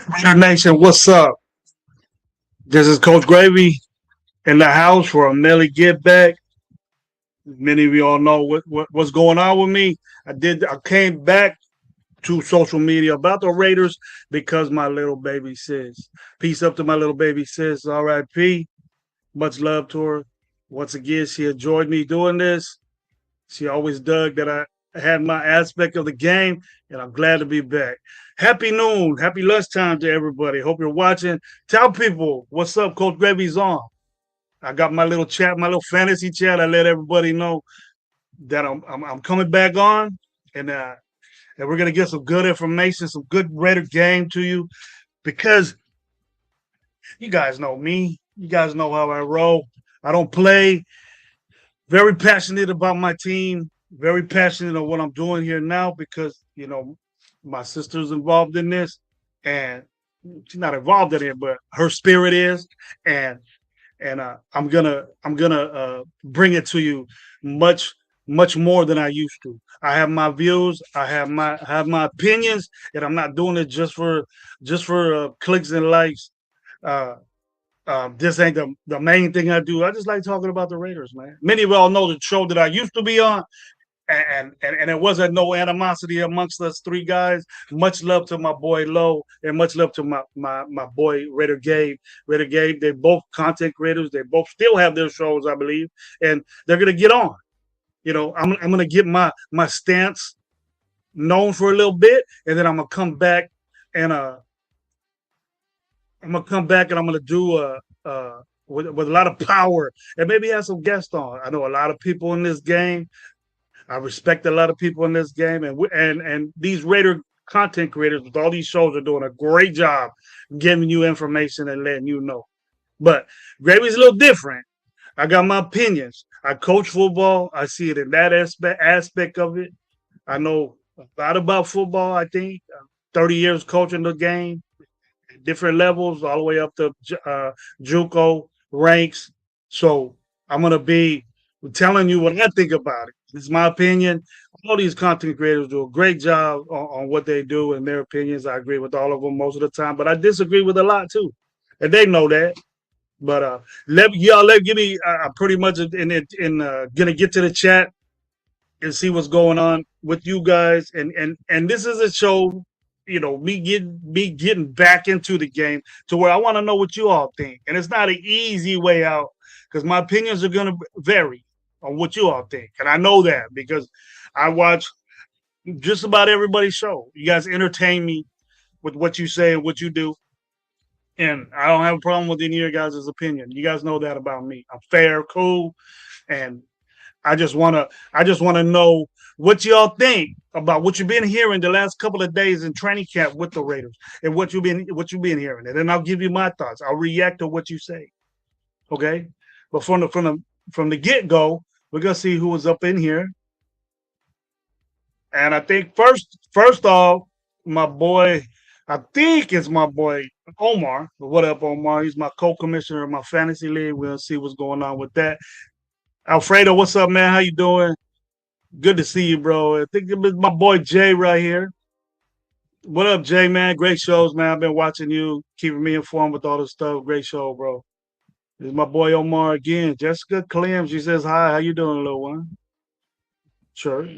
Raider Nation, what's up? This is Coach Gravy in the house for a Melly Get Back. Many of you all know what's going on with me. I came back to social media about the Raiders because my little baby sis. Peace up to my little baby sis. R.I.P. Much love to her. Once again, she enjoyed me doing this. She always dug that I had my aspect of the game, and I'm glad to be back. Happy noon, happy lunchtime to everybody. Hope you're watching. Tell people what's up, Coach Gravy's on. I got my little chat, my little fantasy chat. I let everybody know that I'm coming back on, and we're gonna get some good information, some good Raider game to you because you guys know me. You guys know how I roll. I don't play. Very passionate about my team. Very passionate on what I'm doing here now because my sister's involved in this, and she's not involved in it, but her spirit is, and I'm gonna bring it to you much more than I used to. I have my views, I have my opinions, and I'm not doing it just for clicks and likes. Uh, this ain't the main thing I do. I just like talking about the Raiders, man. Many of y'all know the show that I used to be on, and it wasn't no animosity amongst us three guys. Much love to my boy Low, and much love to my boy Raider Gabe. Raider Gabe, they both content creators. They both still have their shows, I believe, and they're gonna get on. I'm gonna get my stance known for a little bit, and then and uh I'm gonna come back and I'm gonna do with a lot of power and maybe have some guests on. I know a lot of people in this game. I respect a lot of people in this game, and these Raider content creators with all these shows are doing a great job giving you information and letting you know. But Gravy's a little different. I got my opinions. I coach football. I see it in that aspect of it. I know a lot about football. I think 30 years coaching the game, different levels, all the way up to JUCO ranks. So I'm gonna be telling you what I think about it. It's my opinion. All these content creators do a great job on what they do and their opinions. I agree with all of them most of the time, but I disagree with a lot too, and they know that. But let give me. I pretty much gonna get to the chat and see what's going on with you guys. And this is a show, me getting back into the game to where I want to know what you all think. And it's not an easy way out because my opinions are gonna vary on what you all think. And I know that because I watch just about everybody's show. You guys entertain me with what you say and what you do. And I don't have a problem with any of your guys' opinion. You guys know that about me. I'm fair, cool, and I just wanna know what y'all think about what you've been hearing the last couple of days in training camp with the Raiders and what you've been hearing. And then I'll give you my thoughts. I'll react to what you say. Okay? But from the get-go, we're gonna see who was up in here. And I think first off, my boy, I think it's my boy Omar. What up, Omar? He's my co-commissioner of my fantasy league. We'll see what's going on with that. Alfredo, what's up, man? How you doing? Good to see you, bro. I think it's my boy Jay right here. What up, Jay, man? Great shows, man. I've been watching you, keeping me informed with all this stuff. Great show, bro. This is my boy Omar again. Jessica Clem, she says hi. How you doing, little one? Sure.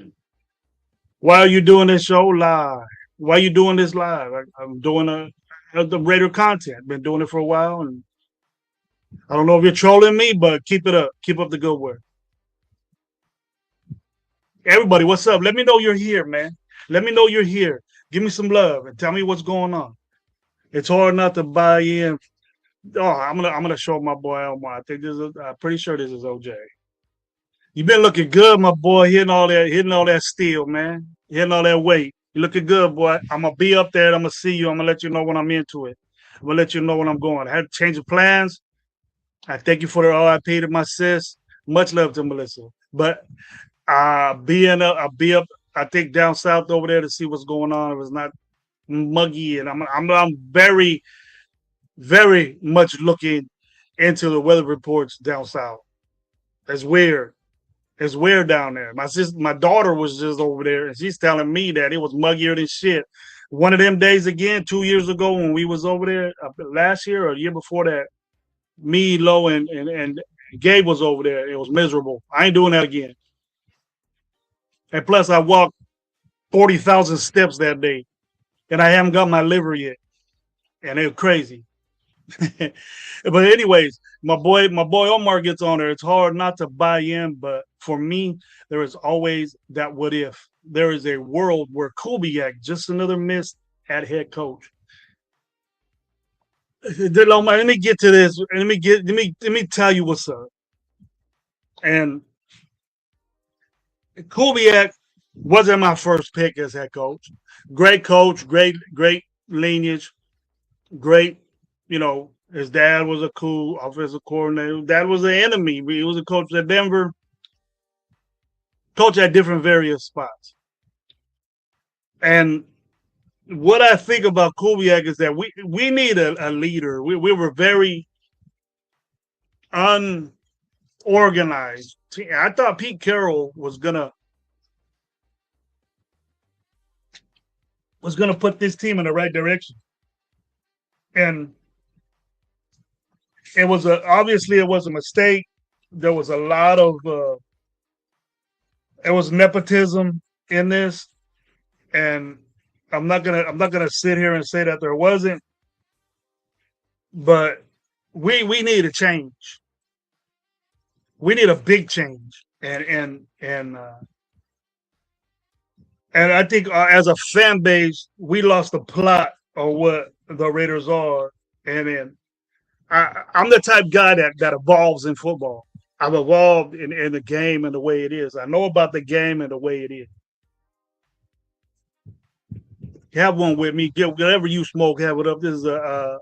Why are you doing this show live? Why are you doing this live? I'm doing the Raider content. Been doing it for a while, and I don't know if you're trolling me, but keep it up. Keep up the good work. Everybody, what's up? Let me know you're here, man. Let me know you're here. Give me some love and tell me what's going on. It's hard not to buy in. Oh, I'm gonna show my boy Elmar. I think I'm pretty sure this is OJ. You been looking good, my boy, hitting all that steel, man. Hitting all that weight. You looking good, boy. I'm gonna be up there. I'm gonna see you. I'm gonna let you know when I'm into it. I'm gonna let you know when I'm going. I had to change of plans. I thank you for the RIP to my sis. Much love to Melissa. But I'll be up. I think down south over there to see what's going on. If it's not muggy, and I'm very very much looking into the weather reports down south. It's weird. It's weird down there. My daughter was just over there, and she's telling me that it was muggier than shit. one of them days again, 2 years ago when we was over there last year or a year before that. Me, Low, and Gabe was over there. It was miserable. I ain't doing that again. And plus, I walked 40,000 steps that day, and I haven't got my liver yet, and it was crazy. But anyways, my boy Omar gets on there. It's hard not to buy in, but for me, there is always that what if. There is a world where Kubiak, just another miss at head coach. Let me get to this. Let me tell you what's up. And Kubiak wasn't my first pick as head coach. Great coach, great lineage, great. His dad was a cool offensive coordinator. Dad was an enemy. He was a coach at Denver. Coach at different various spots. And what I think about Kubiak is that we need a leader. We were very unorganized. I thought Pete Carroll was gonna put this team in the right direction, and obviously it was a mistake. There was a lot of it was nepotism in this, and I'm not gonna sit here and say that there wasn't, but we need a change. We need a big change, and I think as a fan base, we lost the plot of what the Raiders are, and then I'm the type guy that evolves in football. I've evolved in the game and the way it is. I know about the game and the way it is. Have one with me. Get whatever you smoke. Have it up. This is a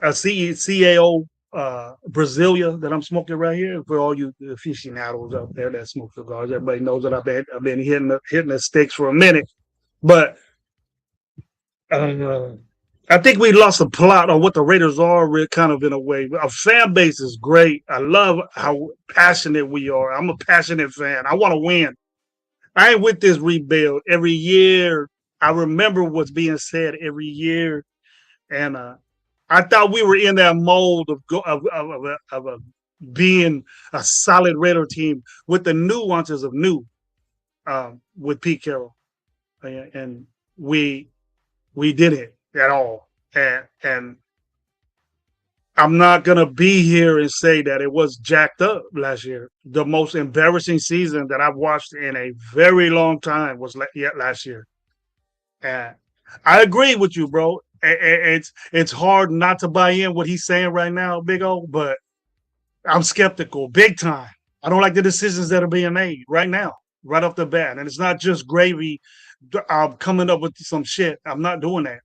CAO Brasilia that I'm smoking right here for all you aficionados out there that smoke cigars. Everybody knows that I've been hitting the sticks for a minute, but uh, I think we lost the plot on what the Raiders are, kind of in a way. Our fan base is great. I love how passionate we are. I'm a passionate fan. I want to win. I ain't with this rebuild every year. I remember what's being said every year, and I thought we were in that mold of being a solid Raider team with the nuances of new with Pete Carroll, and we did it at all. And I'm not gonna be here and say that it was jacked up last year. The most embarrassing season that I've watched in a very long time was last year. And I agree with you, bro. It's hard not to buy in what he's saying right now, Big O, but I'm skeptical, big time. I don't like the decisions that are being made right now, right off the bat. And it's not just gravy coming up with some shit. I'm not doing that.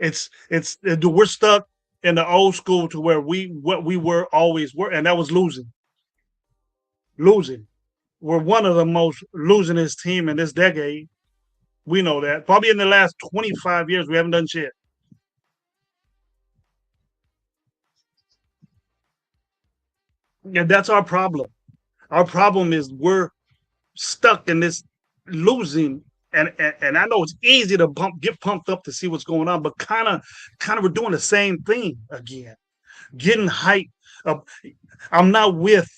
We're stuck in the old school to where what we were always were, and that was losing. Losing. We're one of the most losingest team in this decade. We know that. Probably in the last 25 years, we haven't done shit. Yeah, that's our problem. Our problem is we're stuck in this losing, and I know it's easy to get pumped up to see what's going on, but kind of we're doing the same thing again, getting hyped up. I'm not with,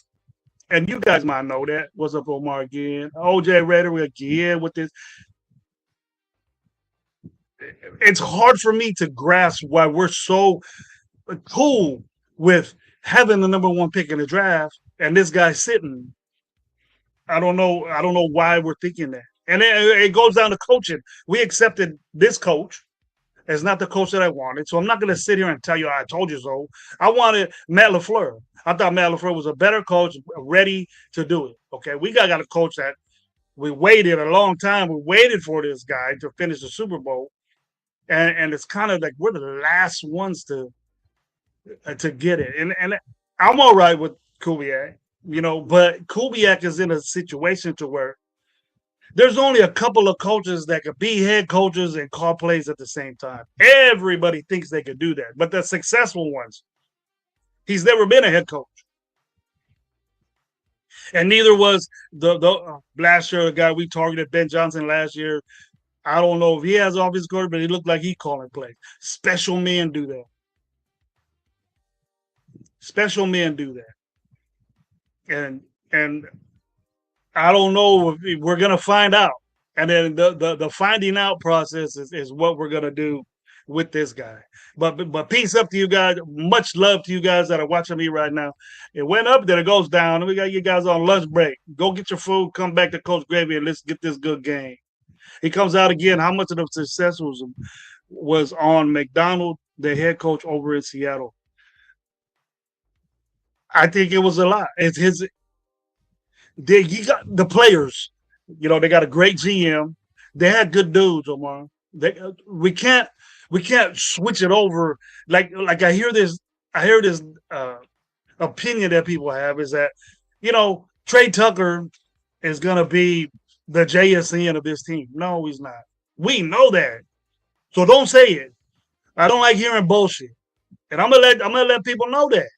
and you guys might know that. What's up, Omar again? OJ Raider again with this. It's hard for me to grasp why we're so cool with having the number one pick in the draft and this guy sitting. I don't know. I don't know why we're thinking that. And it goes down to coaching. We accepted this coach as not the coach that I wanted. So I'm not going to sit here and tell you I told you so. I wanted Matt LaFleur. I thought Matt LaFleur was a better coach, ready to do it. Okay, we got a coach that we waited a long time. We waited for this guy to finish the Super Bowl, and it's kind of like we're the last ones to get it. And I'm all right with Kubiak, but Kubiak is in a situation to where there's only a couple of coaches that could be head coaches and call plays at the same time. Everybody thinks they could do that, but the successful ones, he's never been a head coach, and neither was the last year the guy we targeted, Ben Johnson, last year. I don't know if he has offensive coordinator, but he looked like he calling plays. Special men do that. Special men do that. And I don't know if we're gonna find out. And then the finding out process is what we're gonna do with this guy. But peace up to you guys. Much love to you guys that are watching me right now. It went up, then it goes down. We got you guys on lunch break. Go get your food, come back to Coach Gravy, and let's get this good game. He comes out again. How much of the success was on McDonald, the head coach over in Seattle? I think it was a lot. It's his. He got the players. They got a great GM. They had good dudes, Omar. We can't switch it over. Like I hear this opinion that people have is that Trey Tucker is gonna be the JSN of this team. No, he's not. We know that. So don't say it. I don't like hearing bullshit. And I'm gonna let people know that.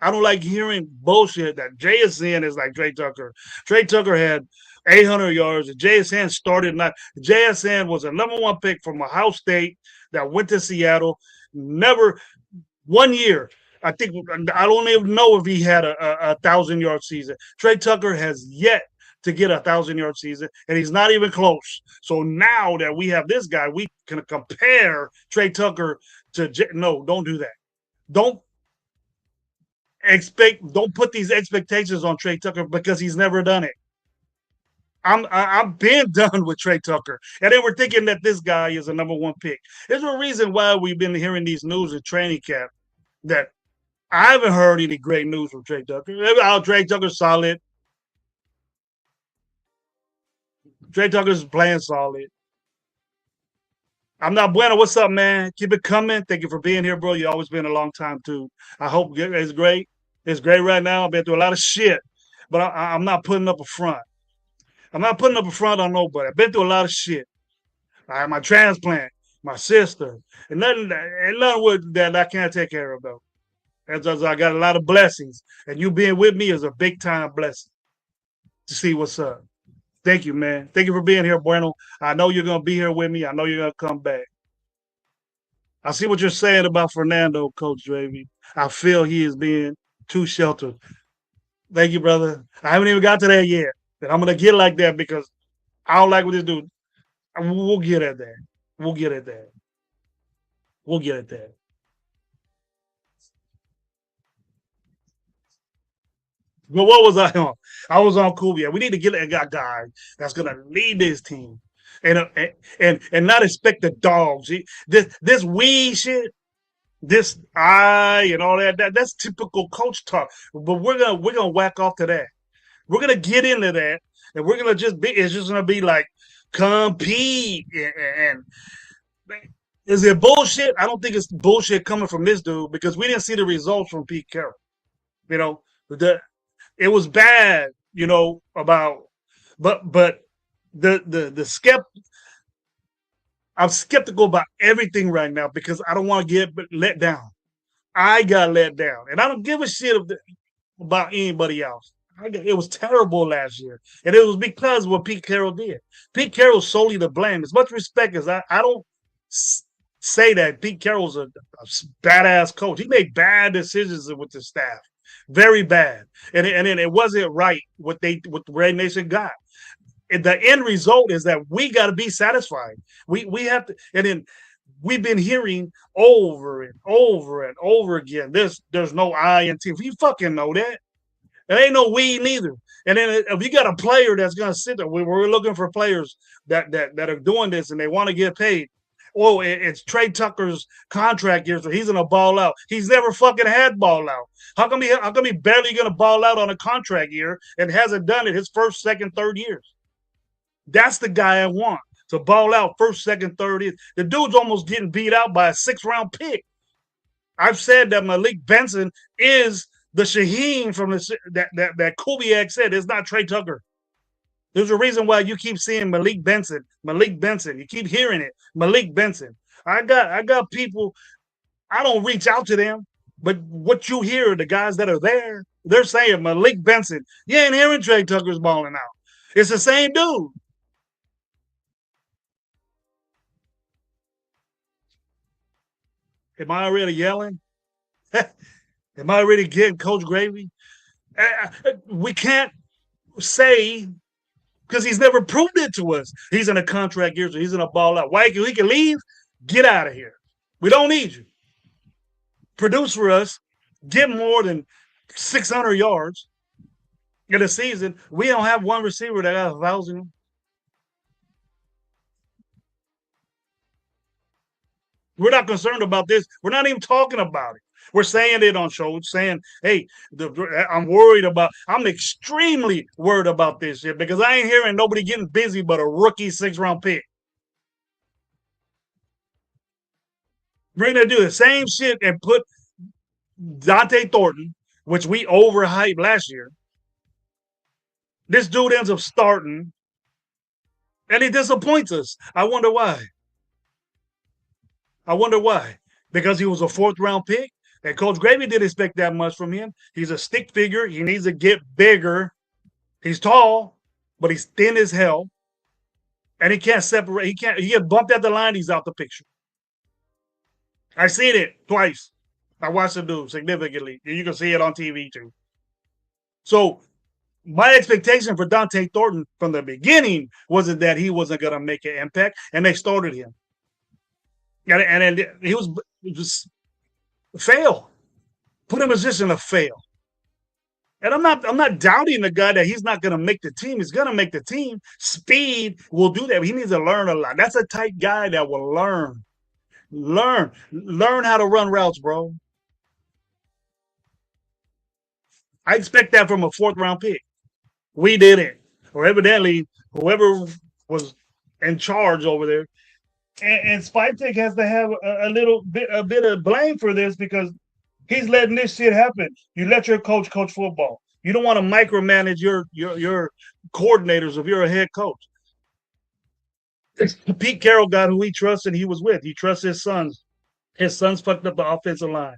I don't like hearing bullshit that JSN is like Trey Tucker. Trey Tucker had 800 yards. And JSN started not. JSN was a number one pick from Ohio State that went to Seattle. Never 1 year. I think I don't even know if he had a 1,000-yard season. Trey Tucker has yet to get a 1,000-yard season, and he's not even close. So now that we have this guy, we can compare Trey Tucker to. No, don't do that. Don't don't put these expectations on Trey Tucker because he's never done it. I'm been done with Trey Tucker, and then we're thinking that this guy is a number one pick. There's a reason why we've been hearing these news in training camp that I haven't heard any great news from Trey Tucker. Trey Tucker's solid. Trey Tucker's playing solid. I'm not bueno. What's up, man? Keep it coming. Thank you for being here, bro. You always been a long time too. I hope it's great. It's great right now. I've been through a lot of shit, but I'm not putting up a front. I'm not putting up a front on nobody. I've been through a lot of shit. I had my transplant, my sister, and nothing with that I can't take care of though. As I got a lot of blessings, and you being with me is a big time blessing to see what's up. Thank you, man. Thank you for being here, Bueno. I know you're gonna be here with me. I know you're gonna come back. I see what you're saying about Fernando, Coach Dravy. I feel he is being too sheltered. Thank you, brother. I haven't even got to that yet. And I'm gonna get like that because I don't like what this dude. We'll get at that. We'll get at that. We'll get at that. But what was I on? I was on Kubiak. We need to get a guy that's gonna lead this team, and not expect the dogs. This weed shit, this I and all that's typical coach talk. But we're gonna whack off to that. We're gonna get into that, and we're gonna just be. It's just gonna be like compete and is it bullshit? I don't think it's bullshit coming from this dude because we didn't see the results from Pete Carroll. You know, the it was bad. About but the I'm skeptical about everything right now because I don't want to get let down. I got let down, and I don't give a shit about anybody else. It was terrible last year, and it was because of what Pete Carroll did. Pete Carroll's solely to blame. As much respect as I don't say that Pete Carroll's a badass coach. He made bad decisions with the staff, very bad, and then it wasn't right what the Red Nation got. And the end result is that we got to be satisfied. We have to, and then we've been hearing over and over and over again. There's no I in team. We fucking know that. There ain't no we neither. And then if you got a player that's gonna sit there, we're looking for players that are doing this and they want to get paid. Oh, it's Trey Tucker's contract year, so he's gonna ball out. He's never fucking had ball out. How come he barely gonna ball out on a contract year and hasn't done it his first, second, third years? That's the guy I want to ball out first, second, third years. The dude's almost getting beat out by a 6th-round pick. I've said that Malik Benson is the Shaheen from that Kubiak said. It's not Trey Tucker. There's a reason why you keep seeing Malik Benson. Malik Benson. You keep hearing it. Malik Benson. I got people. I don't reach out to them, but what you hear, the guys that are there, they're saying Malik Benson. You ain't hearing Trey Tucker's balling out. It's the same dude. Am I already yelling? Am I already getting Coach Gravy? We can't say because he's never proved it to us. He's in a contract year, so he's in a ball out. Why he can leave? Get out of here. We don't need you. Produce for us. Get more than 600 yards in a season. We don't have one receiver that got 1,000. We're not concerned about this. We're not even talking about it. We're saying it on shows, saying, hey, I'm worried about, I'm extremely worried about this shit because I ain't hearing nobody getting busy but a rookie 6th-round pick. We're going to do the same shit and put Dante Thornton, which we overhyped last year. This dude ends up starting, and he disappoints us. I wonder why. Because he was a 4th-round pick, and Coach Gravy didn't expect that much from him. He's a stick figure. He needs to get bigger. He's tall, but he's thin as hell, and he can't separate. He get bumped at the line. He's out the picture. I've seen it twice. I watched the dude significantly. You can see it on TV too. So my expectation for Dante Thornton from the beginning wasn't that he wasn't going to make an impact, and they started him. And he was just fail. Put him in a position to fail. And I'm not doubting the guy that he's not going to make the team. He's going to make the team. Speed will do that. He needs to learn a lot. That's a type guy that will learn. Learn how to run routes, bro. I expect that from a 4th-round pick. We didn't. Or evidently, whoever was in charge over there. And Spike has to have a bit of blame for this because he's letting this shit happen. You let your coach football. You don't want to micromanage your coordinators if you're a head coach. Pete Carroll got who he trusts and he was with. He trusts his sons. His sons fucked up the offensive line.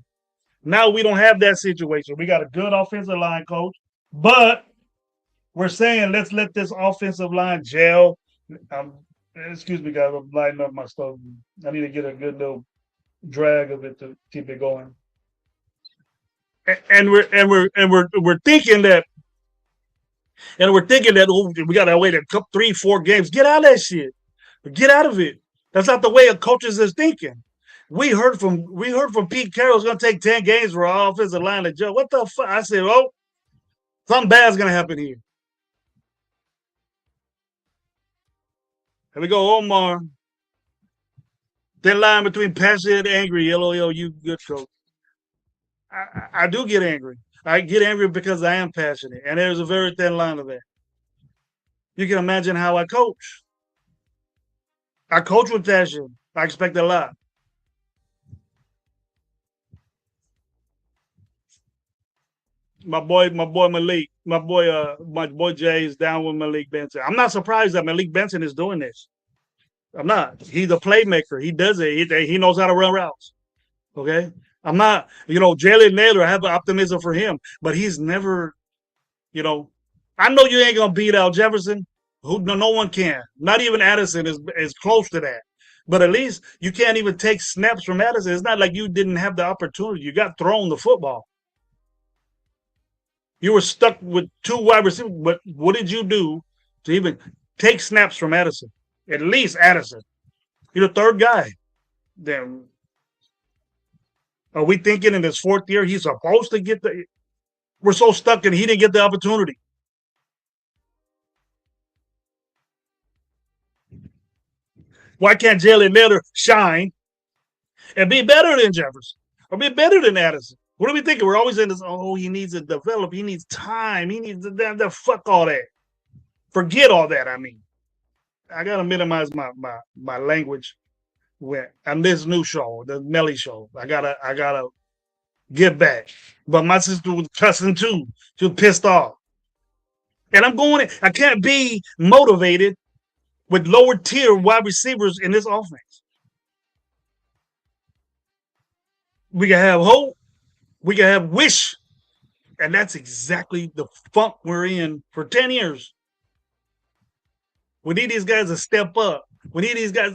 Now we don't have that situation. We got a good offensive line coach, but we're saying let's let this offensive line gel. Excuse me, guys. I'm lighting up my stove. I need to get a good little drag of it to keep it going. And we're thinking that, we got to wait a couple, 3-4 games. Get out of that shit. Get out of it. That's not the way a coaches is thinking. We heard from Pete Carroll it's going to take 10 games for our offensive line to jump. What the fuck? I said, oh, something bad's going to happen here. Here we go, Omar. Thin line between passionate and angry. LOL, you good coach. I do get angry. I get angry because I am passionate, and there's a very thin line of that. You can imagine how I coach. I coach with passion. I expect a lot. My boy Malik, my boy Jay is down with Malik Benson. I'm not surprised that Malik Benson is doing this. I'm not. He's a playmaker. He does it. He knows how to run routes. Okay. I'm not, Jalen Naylor, I have optimism for him, but he's never, I know you ain't gonna beat out Jefferson. No one can. Not even Addison is close to that. But at least you can't even take snaps from Addison. It's not like you didn't have the opportunity. You got thrown the football. You were stuck with 2 wide receivers. But what did you do to even take snaps from Addison? At least Addison. You're the 3rd guy. Then are we thinking in his 4th year he's supposed to get the? We're so stuck and he didn't get the opportunity. Why can't Jalen Naylor shine and be better than Jefferson or be better than Addison? What are we thinking? We're always in this, oh, he needs to develop. He needs time. He needs to fuck all that. Forget all that, I mean. I got to minimize my language on this new show, the Mellys show. I gotta get back. But my sister was cussing too. She was pissed off. And I can't be motivated with lower tier wide receivers in this offense. We can have hope. We can have wish. And that's exactly the funk we're in for 10 years. We need these guys to step up. We need these guys.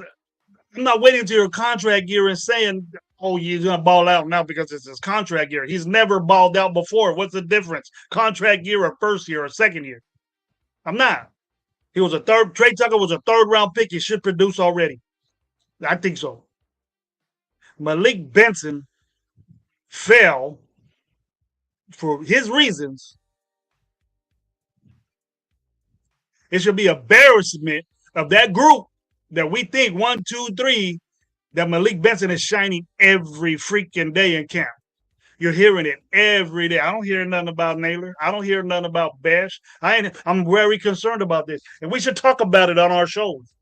I'm not waiting until your contract year and saying, "Oh, he's gonna ball out now because it's his contract year." He's never balled out before. What's the difference? Contract year or first year or second year? I'm not. He was a third. Trey Tucker was a third round pick. He should produce already. I think so. Malik Benson fell for his reasons. It should be embarrassment of that group that we think one, two, three that Malik Benson is shining every freaking day in camp. You're hearing it every day. I don't hear nothing about Naylor. I don't hear nothing about Bash. I'm very concerned about this, and we should talk about it on our shows.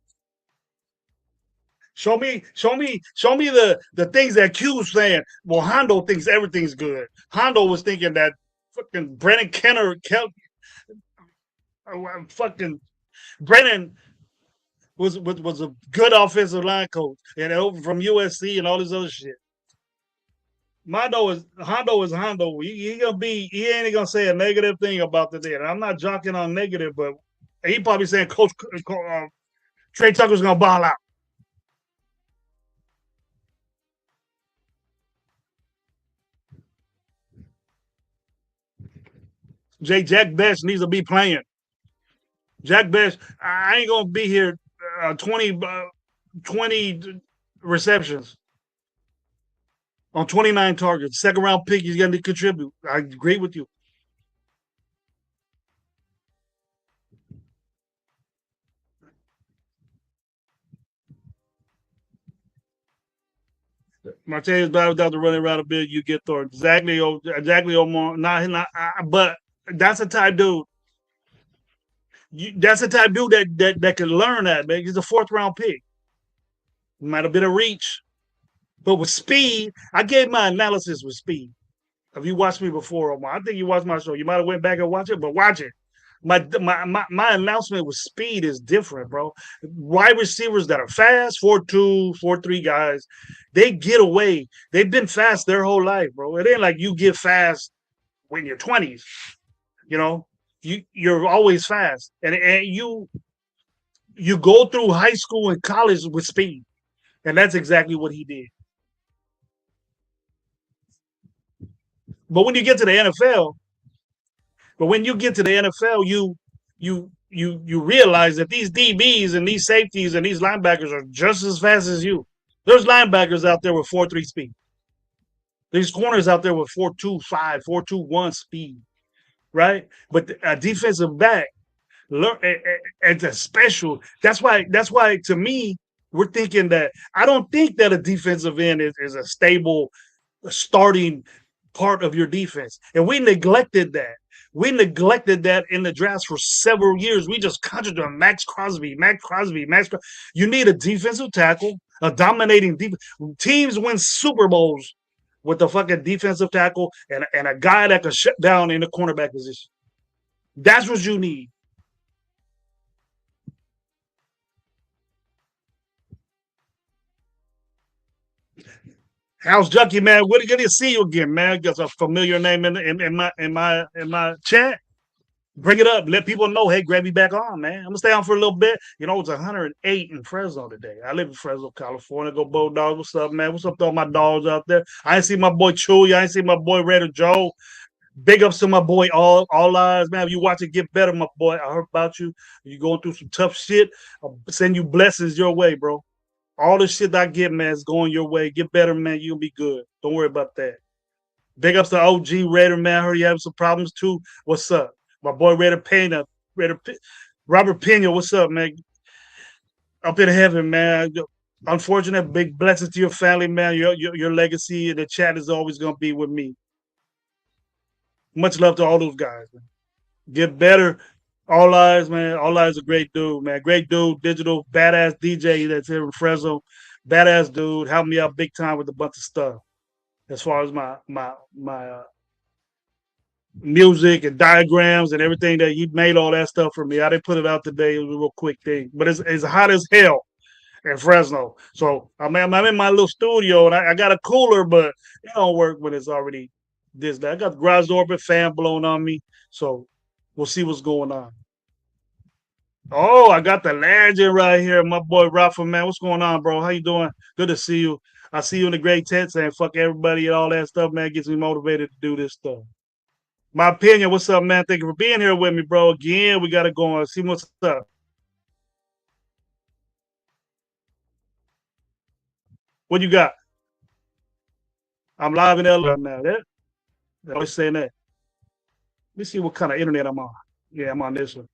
Show me the things that Q's saying. Well, Hondo thinks everything's good. Hondo was thinking that fucking Brennan Kenner, fucking Brennan was a good offensive line coach, and over from USC and all this other shit. Hondo is Hondo. He ain't gonna say a negative thing about the day. And I'm not joking on negative, but he probably saying Coach Trey Tucker's gonna ball out. Jack Best needs to be playing. Jack Best, I ain't gonna be here 20 receptions on 29 targets. Second round pick, he's gonna contribute. I agree with you. Martinez battle without the running around a bit, you get Thor. Exactly, Omar. But that's a type dude. That's the type dude that can learn that, man. He's a fourth round pick. Might have been a reach, but with speed, I gave my analysis with speed. If you watched me before, Omar, I think you watched my show. You might have went back and watched it, but watch it. My announcement with speed is different, bro. Wide receivers that are fast, 4-2, 4-3 guys, they get away. They've been fast their whole life, bro. It ain't like you get fast when you're 20s. You know, you're always fast, and you go through high school and college with speed, and that's exactly what he did. But when you get to the NFL, but when you get to the NFL, you realize that these DBs and these safeties and these linebackers are just as fast as you. There's linebackers out there with 4-3 speed. There's corners out there with 4-2-5, 4-2-1 speed, right? But a defensive back, learn it's a special. That's why to me, we're thinking that I don't think that a defensive end is a stable starting part of your defense. And we neglected that. We neglected that in the drafts for several years. We just concentrated on Max Crosby, Max Crosby, Max. You need a defensive tackle, a dominating defense. Teams win Super Bowls with a fucking defensive tackle and a guy that can shut down in the cornerback position. That's what you need. How's Junkie, man? What good to see you again, man? Got a familiar name in my chat. Bring it up. Let people know, hey, grab me back on, man. I'm gonna stay on for a little bit. You know, it's 108 in Fresno today. I live in Fresno, California. Go Bulldogs. What's up, man? What's up to all my dogs out there? I ain't see my boy Chewy. I ain't see my boy Red or Joe. Big ups to my boy All Eyes, man. If you watch it, get better, my boy. I heard about you. You going through some tough shit. I'll send you blessings your way, bro. All the shit I get, man, is going your way. Get better, man. You'll be good. Don't worry about that. Big ups to OG Raider, man. I heard you having some problems too. What's up? My boy Raider Pena, Raider Robert Pena, what's up, man? Up in heaven, man. Unfortunate, big blessings to your family, man. Your legacy in the chat is always gonna be with me. Much love to all those guys, man. Get better. All Eyes, man. All Eyes a great dude, man. Great dude, digital, badass DJ that's here in Fresno. Badass dude. Helped me out big time with a bunch of stuff. As far as my music and diagrams and everything that he made all that stuff for me. I didn't put it out today. It was a real quick thing. But it's hot as hell in Fresno. So I'm in my little studio and I got a cooler, but it don't work when it's already this. That I got the garage door open, fan blowing on me. So we'll see what's going on. Oh, I got the legend right here, my boy Rafa, man. What's going on, bro? How you doing? Good to see you. I see you in the great tent saying fuck everybody and all that stuff, man. Gets me motivated to do this stuff. My opinion, what's up, man? Thank you for being here with me, bro. Again, we got to go on. See what's up. What you got? I'm live in LA right now. They're always saying that. Let me see what kind of internet I'm on. Yeah, I'm on this one.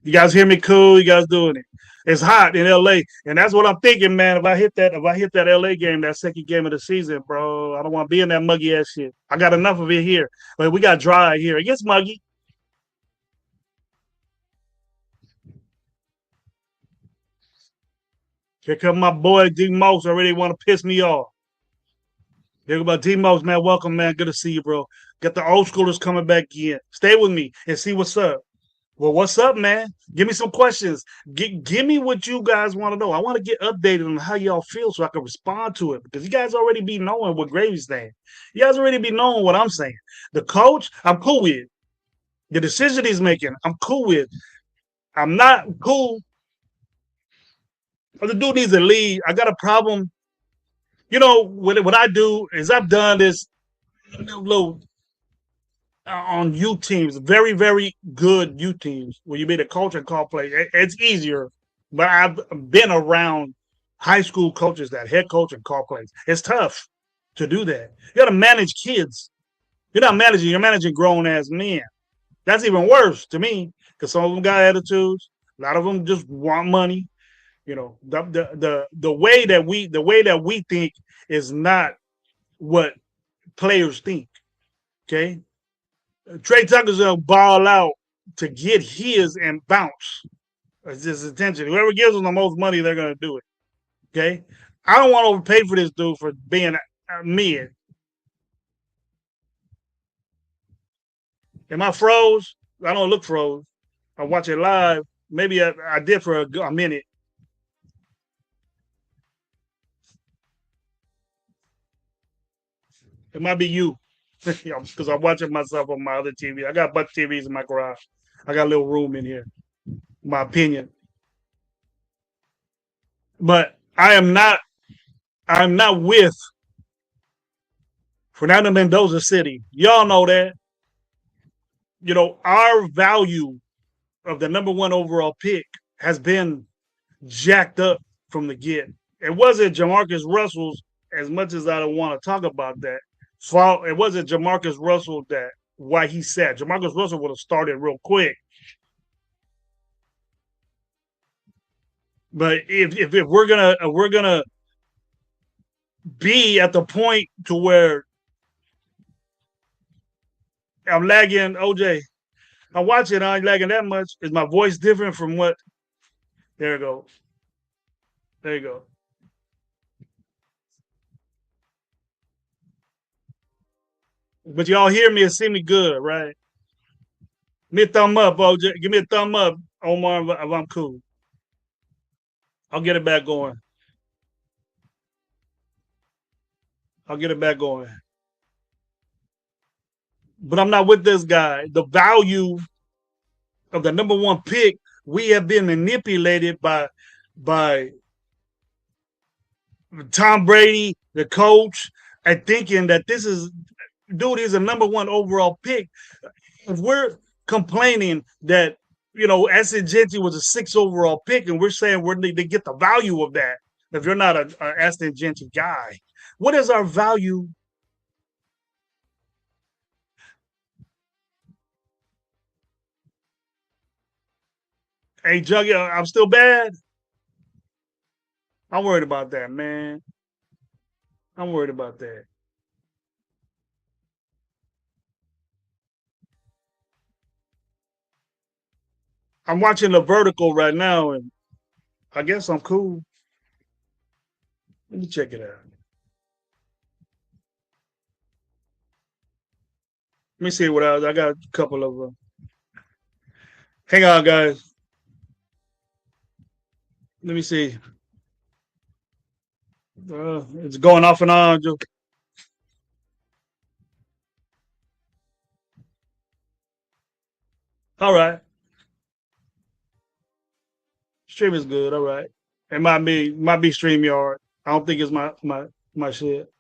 You guys hear me cool? You guys doing it? It's hot in LA, and that's what I'm thinking, man. If I hit that LA game, that second game of the season, bro, I don't want to be in that muggy ass shit. I got enough of it here, but we got dry here. It gets muggy. Here come my boy D Moss. Already want to piss me off. Here about D Moss, man. Welcome, man. Good to see you, bro. Got the old schoolers coming back in. Stay with me and see what's up. Well, what's up, man? Give me some questions. Give me what you guys want to know. I want to get updated on how y'all feel so I can respond to it because you guys already be knowing what Gravy's saying. You guys already be knowing what I'm saying. The coach, I'm cool with. The decision he's making, I'm cool with. I'm not cool. The dude needs a lead. I got a problem. You know, what I do is I've done this little on U teams, very, very good U teams, where you be the coach and call play. It's easier, but I've been around high school coaches that head coach and call plays. It's tough to do that. You got to manage kids. You're not managing, you're managing grown ass men. That's even worse to me because some of them got attitudes. A lot of them just want money. You know, the way that we think is not what players think. Okay, Trey Tucker's gonna ball out to get his and bounce. It's just attention. Whoever gives them the most money, they're gonna do it. Okay, I don't want to overpay for this dude for being mid. Am I froze? I don't look froze. I watch it live. Maybe I did for a minute. It might be you, because I'm watching myself on my other TV. I got a bunch of TVs in my garage. I got a little room in here. My opinion, but I am not. I'm not with Fernando Mendoza City. Y'all know that. You know, our value of the number one overall pick has been jacked up from the get. It wasn't Jamarcus Russell's, as much as I don't want to talk about that. So it wasn't Jamarcus Russell that why he sat. Jamarcus Russell would have started real quick. But if we're gonna be at the point to where I'm lagging, OJ, I'm watching, I ain't lagging that much. Is my voice different from what? There you go. There you go. But y'all hear me and see me good, right? Give me a thumb up, OJ. Give me a thumb up, Omar, if I'm cool. I'll get it back going. I'll get it back going. But I'm not with this guy. The value of the number one pick, we have been manipulated by Tom Brady, the coach, and thinking that this is dude is a number one overall pick. If we're complaining that Aston Gentry was a six overall pick, and we're saying they get the value of that. If you're not a Aston Gentry guy, what is our value? Hey, Juggy, I'm still bad. I'm worried about that, man. I'm worried about that. I'm watching the vertical right now, and I guess I'm cool. Let me check it out. Let me see what else. I got a couple of them. Hang on, guys. Let me see. It's going off and on. All right. Stream is good. All right. It might be StreamYard. I don't think it's my shit.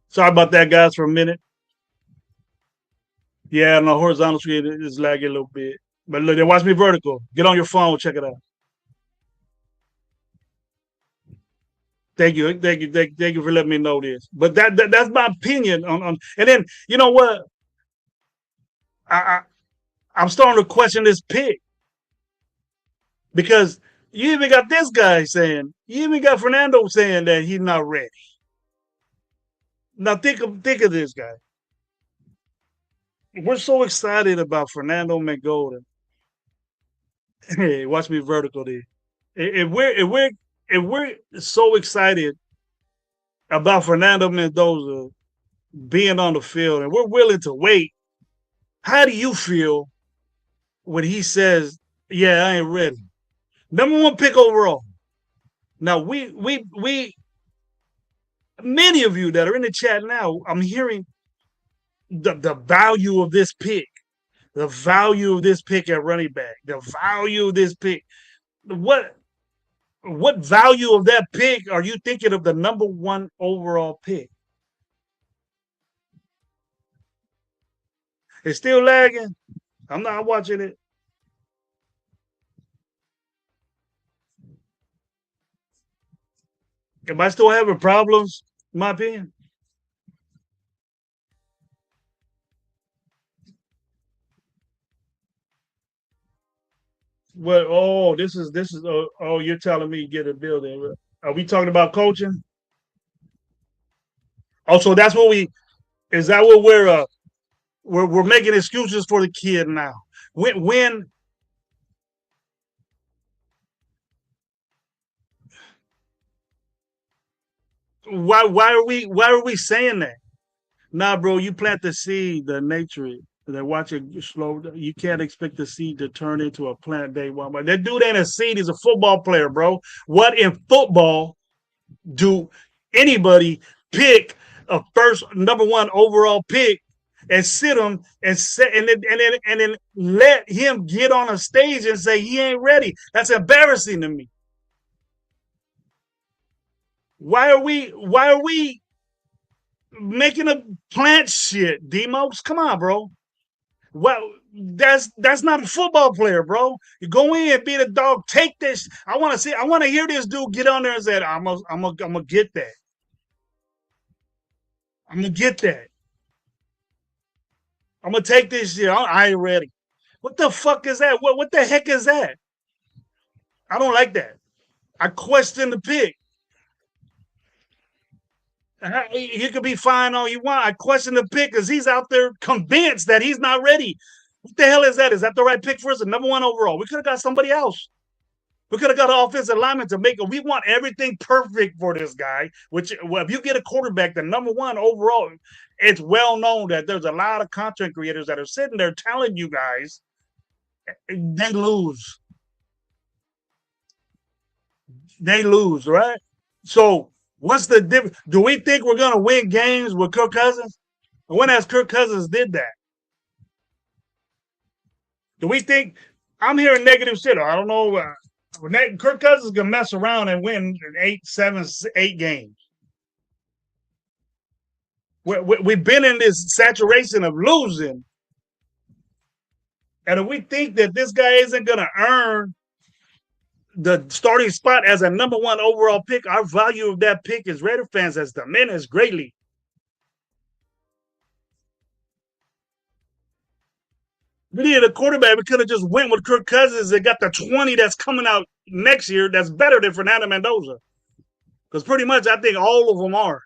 Sorry about that, guys, for a minute. Yeah, no, horizontal screen is lagging a little bit. But look, they watch me vertical. Get on your phone, check it out. Thank you for letting me know this. But that's my opinion on. And then you know what? I I'm starting to question this pick because you even got this guy saying, you even got Fernando saying that he's not ready. Now think of this guy. We're so excited about Fernando McGolden. Hey, watch me vertical there. If we're so excited about Fernando Mendoza being on the field and we're willing to wait, how do you feel when he says, "Yeah, I ain't ready"? Number one pick overall. Now we many of you that are in the chat now, I'm hearing the value of this pick, the value of this pick at running back, the value of this pick. What what value of that pick are you thinking of the number one overall pick? It's still lagging. I'm not watching it. Am I still having problems? In my opinion. Well, oh, this is. Oh, you're telling me get a building. Are we talking about coaching? Also, that's what we. Is that what we're making excuses for the kid now? When why are we saying that? Nah, bro, you plant the seed, the nature it. Then watch it slow. You can't expect the seed to turn into a plant day one. But that dude ain't a seed. He's a football player, bro. What in football do anybody pick a first number one overall pick and sit him and set and then let him get on a stage and say he ain't ready? That's embarrassing to me. Why are we making a plant shit, Demos? Come on, bro. Well, that's not a football player, bro. You go in and be the dog. Take this. I want to see. I want to hear this dude get on there and say, "I'm gonna get that. I'm gonna get that. I'm gonna take this shit. I ain't ready." What the fuck is that? What the heck is that? I don't like that. I question the pick. He could be fine all you want. I question the pick because he's out there convinced that he's not ready. What the hell is that? Is that the right pick for us? The number one overall. We could have got somebody else. We could have got an offensive lineman to make it. We want everything perfect for this guy. Which, well, if you get a quarterback, the number one overall, it's well known that there's a lot of content creators that are sitting there telling you guys they lose. They lose, right? So what's the difference? Do we think we're going to win games with Kirk Cousins? When has Kirk Cousins did that? Do we think? I'm hearing negative shit. I don't know. Kirk Cousins can mess around and win 8, 7, 8 games. We've been in this saturation of losing. And if we think that this guy isn't going to earn the starting spot as a number one overall pick, our value of that pick as Raider fans has diminished greatly. We needed a quarterback. We could have just went with Kirk Cousins and got the 20 that's coming out next year that's better than Fernando Mendoza. Because pretty much I think all of them are.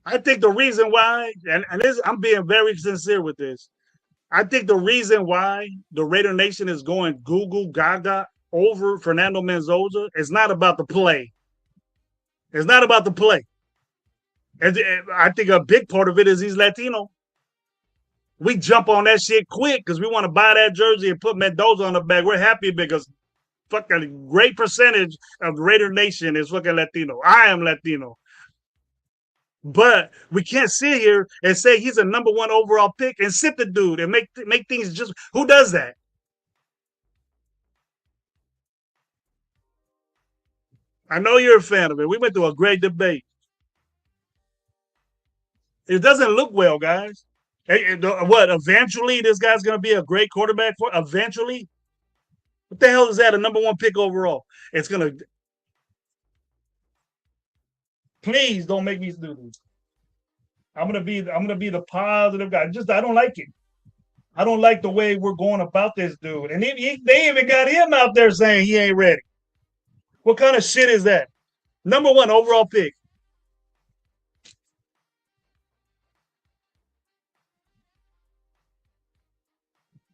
I think the reason why, and this, I'm being very sincere with this, I think the reason why the Raider Nation is going Google Gaga over Fernando Mendoza is not about the play. It's not about the play. And I think a big part of it is he's Latino. We jump on that shit quick because we want to buy that jersey and put Mendoza on the back. We're happy because fucking great percentage of Raider Nation is fucking Latino. I am Latino. But we can't sit here and say he's a number one overall pick and sit the dude and make things just. Who does that? I know you're a fan of it. We went through a great debate. It doesn't look well, guys. What? Eventually, this guy's going to be a great quarterback for. Eventually, what the hell is that? A number one pick overall. It's going to. Please don't make me do this. I'm gonna be the positive guy. Just I don't like it. I don't like the way we're going about this dude. And they even got him out there saying he ain't ready. What kind of shit is that? Number one overall pick.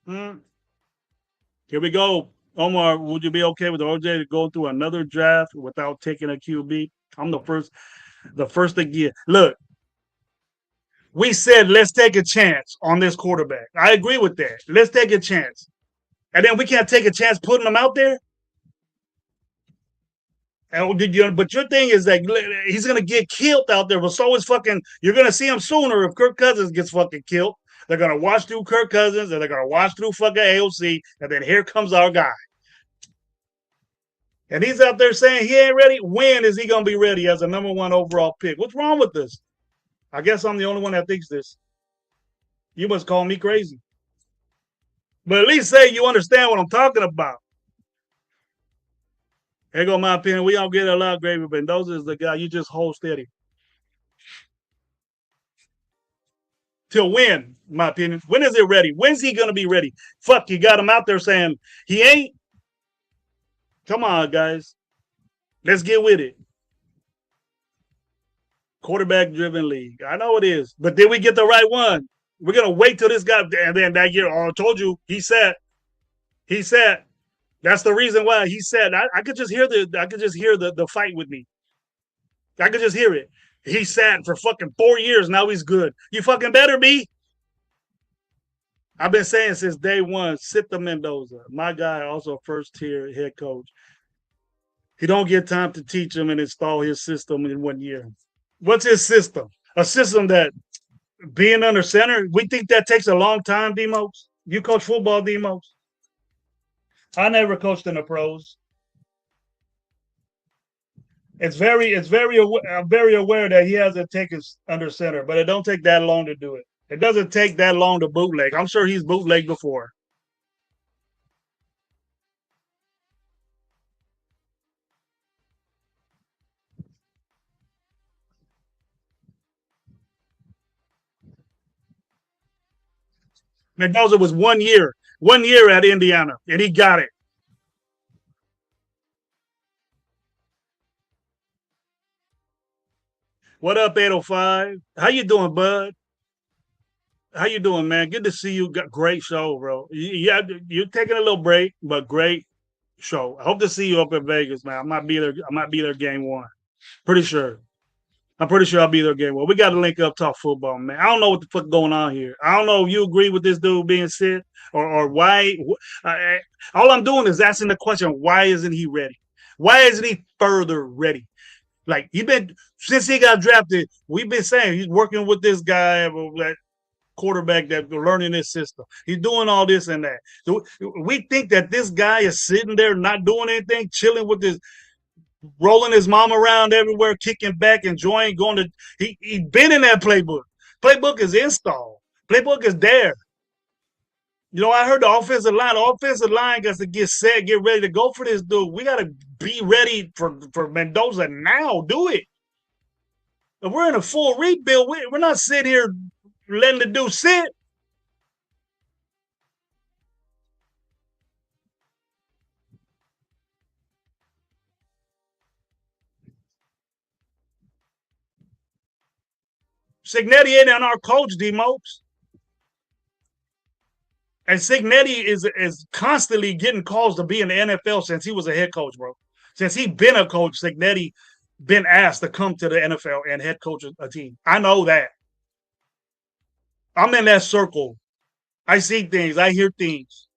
Hmm. Here we go. Omar, would you be okay with OJ to go through another draft without taking a QB? I'm the first to get. Look, we said let's take a chance on this quarterback. I agree with that. Let's take a chance. And then we can't take a chance putting him out there. And but your thing is that he's gonna get killed out there. But so is fucking. You're gonna see him sooner if Kirk Cousins gets fucking killed. They're gonna watch through Kirk Cousins and they're gonna watch through fucking AOC, and then here comes our guy. And he's out there saying he ain't ready. When is he gonna be ready as a number one overall pick? What's wrong with this? I guess I'm the only one that thinks this. You must call me crazy. But at least say you understand what I'm talking about. Here go my opinion. We don't get a lot of gravy, but those is the guy you just hold steady. Till when, my opinion? When is it ready? When's he gonna be ready? Fuck, you got him out there saying he ain't. Come on, guys. Let's get with it. Quarterback driven league. I know it is. But did we get the right one? We're gonna wait till this guy and then that year. Oh, I told you, he said that's the reason why he said I could just hear the fight with me. I could just hear it. He sat for fucking 4 years. Now he's good. You fucking better be. I've been saying since day one, sit the Mendoza. My guy, also first tier head coach. He don't get time to teach him and install his system in 1 year. What's his system? A system that being under center, we think that takes a long time, Demos. You coach football, Demos. I never coached in the pros. I'm very aware that he hasn't taken under center, but it don't take that long to do it. It doesn't take that long to bootleg. I'm sure he's bootlegged before. Mendoza was 1 year at Indiana, and he got it. What up, 805? How you doing, bud? How you doing, man? Good to see you. Got great show, bro. You're taking a little break, but great show. I hope to see you up in Vegas, man. I might be there. I might be there game one. Pretty sure. I'm pretty sure I'll be there game one. We got to link up, talk football, man. I don't know what the fuck going on here. I don't know if you agree with this dude being sick or why. All I'm doing is asking the question: why isn't he ready? Why isn't he further ready? Like he been since he got drafted. We've been saying he's working with this guy, that quarterback that learning this system. He's doing all this and that. So we think that this guy is sitting there not doing anything, chilling with his rolling his mom around everywhere, kicking back, enjoying going to he been in that playbook. Playbook is installed. Playbook is there. I heard the offensive line. The offensive line got to get set, get ready to go for this dude. We got to be ready for Mendoza now. Do it. If we're in a full rebuild, we're not sitting here letting the dude sit. Signetti ain't on our coach, D-Mopes. And Signetti is constantly getting calls to be in the NFL since he was a head coach, bro. Since he been a coach, Signetti been asked to come to the NFL and head coach a team. I know that. I'm in that circle. I see things. I hear things.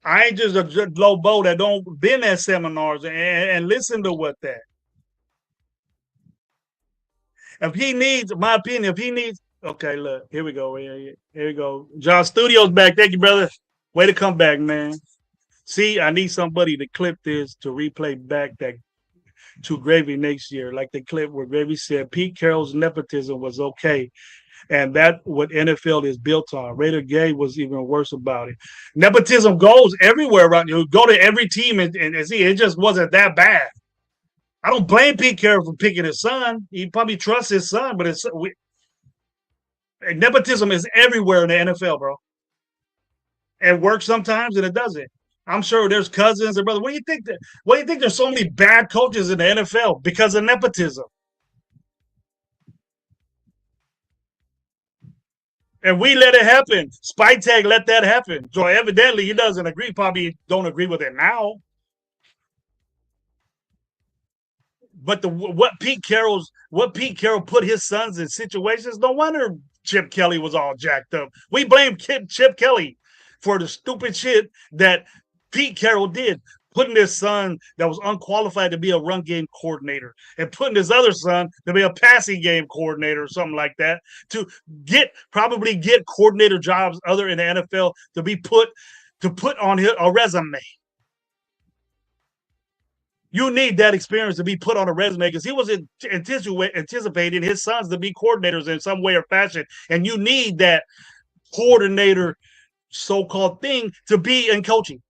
I ain't just a low bow that don't been at seminars and listen to what that. If he needs, my opinion, if he needs, okay, look, here we go. Here we go. John Studios back. Thank you, brother. Way to come back, man. See, I need somebody to clip this to replay back that to Gravy next year, like the clip where Gravy said Pete Carroll's nepotism was okay, and that what NFL is built on. Raider Gay was even worse about it. Nepotism goes everywhere around you. Go to every team and see it just wasn't that bad. I don't blame Pete Carroll for picking his son. He probably trusts his son, but nepotism is everywhere in the NFL, bro. It works sometimes and it doesn't. I'm sure there's cousins and brothers. What do you think? What do you think? There's so many bad coaches in the NFL because of nepotism, and we let it happen. Spike Tag let that happen. So evidently he doesn't agree. Probably don't agree with it now. But what Pete Carroll put his sons in situations. No wonder Chip Kelly was all jacked up. We blame Chip Kelly for the stupid shit that Pete Carroll did, putting his son that was unqualified to be a run game coordinator and putting his other son to be a passing game coordinator or something like that to probably get coordinator jobs other in the NFL to put on a resume. You need that experience to be put on a resume because he was anticipating his sons to be coordinators in some way or fashion. And you need that coordinator so-called thing to be in coaching.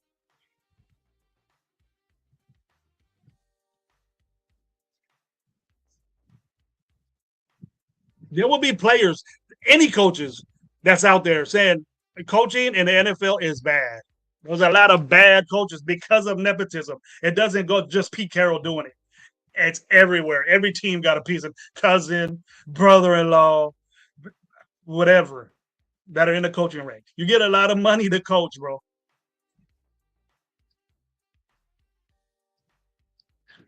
There will be players, any coaches that's out there saying coaching in the NFL is bad. There's a lot of bad coaches because of nepotism. It doesn't go just Pete Carroll doing it. It's everywhere. Every team got a piece of cousin, brother-in-law, whatever that are in the coaching ranks. You get a lot of money to coach, bro.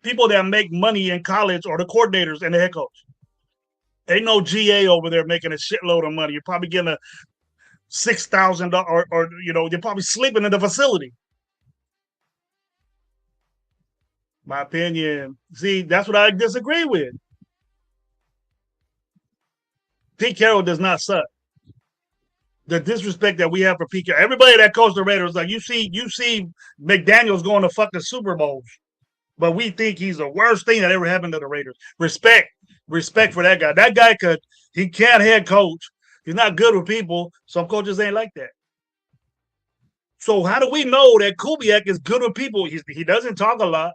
People that make money in college are the coordinators and the head coach. Ain't no GA over there making a shitload of money. You're probably getting a $6,000 or you're probably sleeping in the facility. My opinion. See, that's what I disagree with. Pete Carroll does not suck. The disrespect that we have for Pete Carroll. Everybody that coached the Raiders, like you see McDaniels going to fucking Super Bowls, but we think he's the worst thing that ever happened to the Raiders. Respect for that guy. That guy he can't head coach. He's not good with people. Some coaches ain't like that. So how do we know that Kubiak is good with people? He doesn't talk a lot.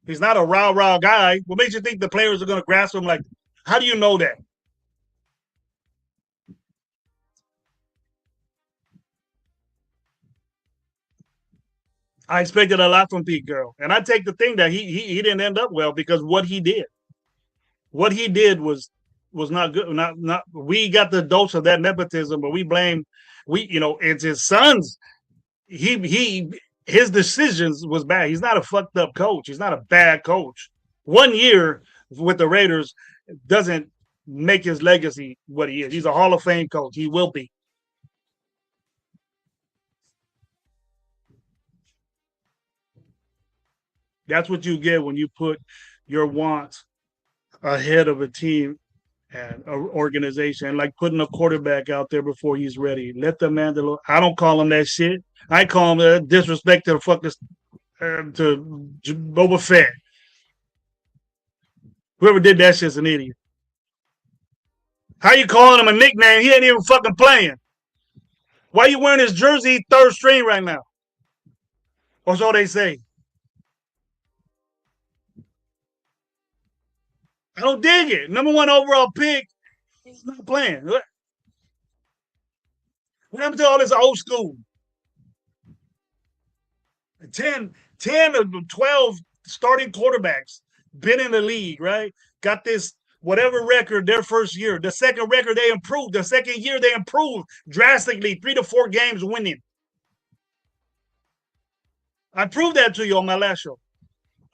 He's not a rah guy. What makes you think the players are going to grasp him like? How do you know that? I expected a lot from Pete Carroll, and I take the thing that he didn't end up well because what he did was not good. Not we got the dose of that nepotism, but we blame it's his sons. He his decisions was bad. He's not a fucked up coach. He's not a bad coach. 1 year with the Raiders doesn't make his legacy what he is. He's a Hall of Fame coach. He will be. That's what you get when you put your wants ahead of a team and an organization, like putting a quarterback out there before he's ready. Let the man. I don't call him that shit. I call him disrespect to fucking to Boba Fett. Whoever did that shit's an idiot. How you calling him a nickname? He ain't even fucking playing. Why you wearing his jersey third string right now? Or so they say. I don't dig it. Number one overall pick. He's not playing. What happened to all this old school? 10 of 12 starting quarterbacks been in the league, right? Got this whatever record their first year. The second record they improved. The second year they improved drastically, 3 to 4 games winning. I proved that to you on my last show.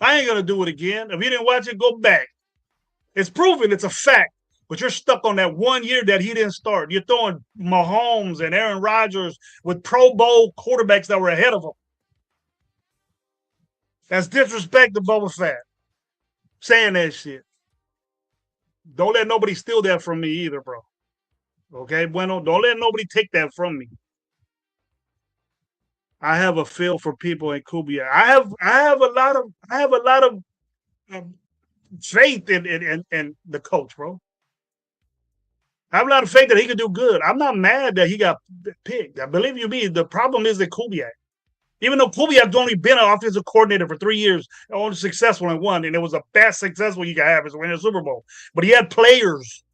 I ain't gonna do it again. If you didn't watch it, go back. It's proven. It's a fact. But you're stuck on that 1 year that he didn't start. You're throwing Mahomes and Aaron Rodgers with Pro Bowl quarterbacks that were ahead of him. That's disrespect to Boba Fett saying that shit. Don't let nobody steal that from me either, bro. Okay, bueno, don't let nobody take that from me. I have a feel for people in Kubiak. I have a lot of um, faith in the coach, bro. I have a lot of faith that he could do good. I'm not mad that he got picked. I believe you me. The problem is that Kubiak. Even though Kubiak's only been an offensive coordinator for 3 years, only successful in one, and it was the best successful you can have is winning a Super Bowl. But he had players.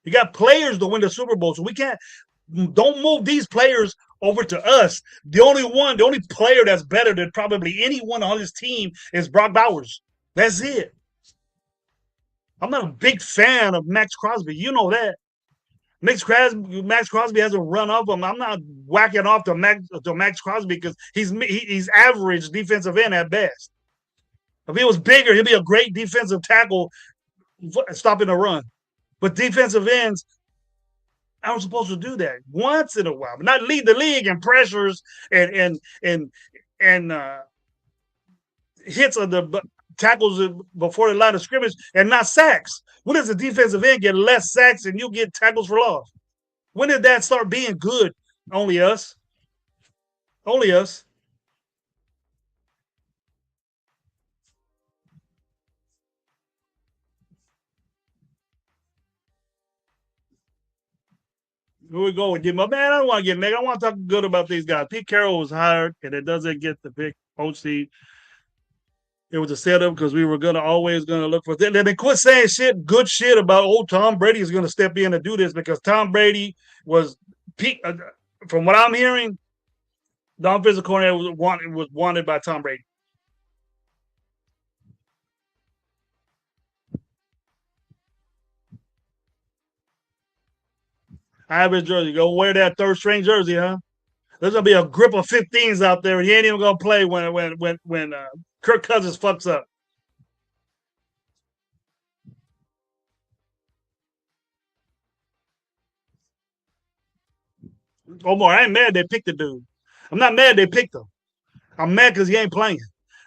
He got players to win the Super Bowl. So we can't don't move these players over to us. The only player that's better than probably anyone on his team is Brock Bowers. That's it. I'm not a big fan of Max Crosby. You know that. Max Crosby has a run of him. I'm not whacking off to Max Crosby because he's average defensive end at best. If he was bigger, he'd be a great defensive tackle stopping the run. But defensive ends aren't supposed to do that once in a while, but not lead the league in pressures and hits of the tackles before the line of scrimmage and not sacks. When does the defensive end get less sacks and you get tackles for loss? When did that start being good? Only us. Only us. Here we go again. But man, I don't want to get negative. I want to talk good about these guys. Pete Carroll was hired, and it doesn't get the big OC. It was a setup because we were always gonna look for them. Then quit saying good shit about Tom Brady is gonna step in and do this because Tom Brady was Pete. From what I'm hearing, the offensive coordinator was wanted by Tom Brady. I have his jersey. Go wear that third string jersey, huh? There's gonna be a grip of 15s out there, and he ain't even gonna play when Kirk Cousins fucks up. Omar, I ain't mad they picked the dude. I'm not mad they picked him. I'm mad because he ain't playing.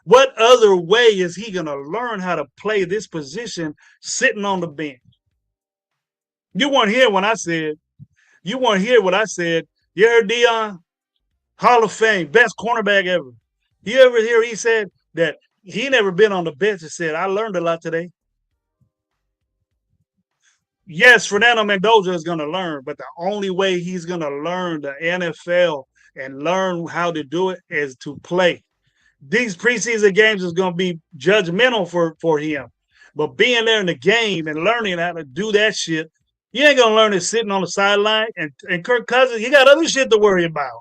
What other way is he gonna learn how to play this position sitting on the bench? You weren't here when I said. You weren't here when I said. You heard Dion, Hall of Fame, best cornerback ever. You ever hear he said that he never been on the bench and said, I learned a lot today. Yes, Fernando Mendoza is going to learn, but the only way he's going to learn the NFL and learn how to do it is to play. These preseason games is going to be judgmental for him. But being there in the game and learning how to do that shit, you ain't going to learn it sitting on the sideline. And Kirk Cousins, he got other shit to worry about.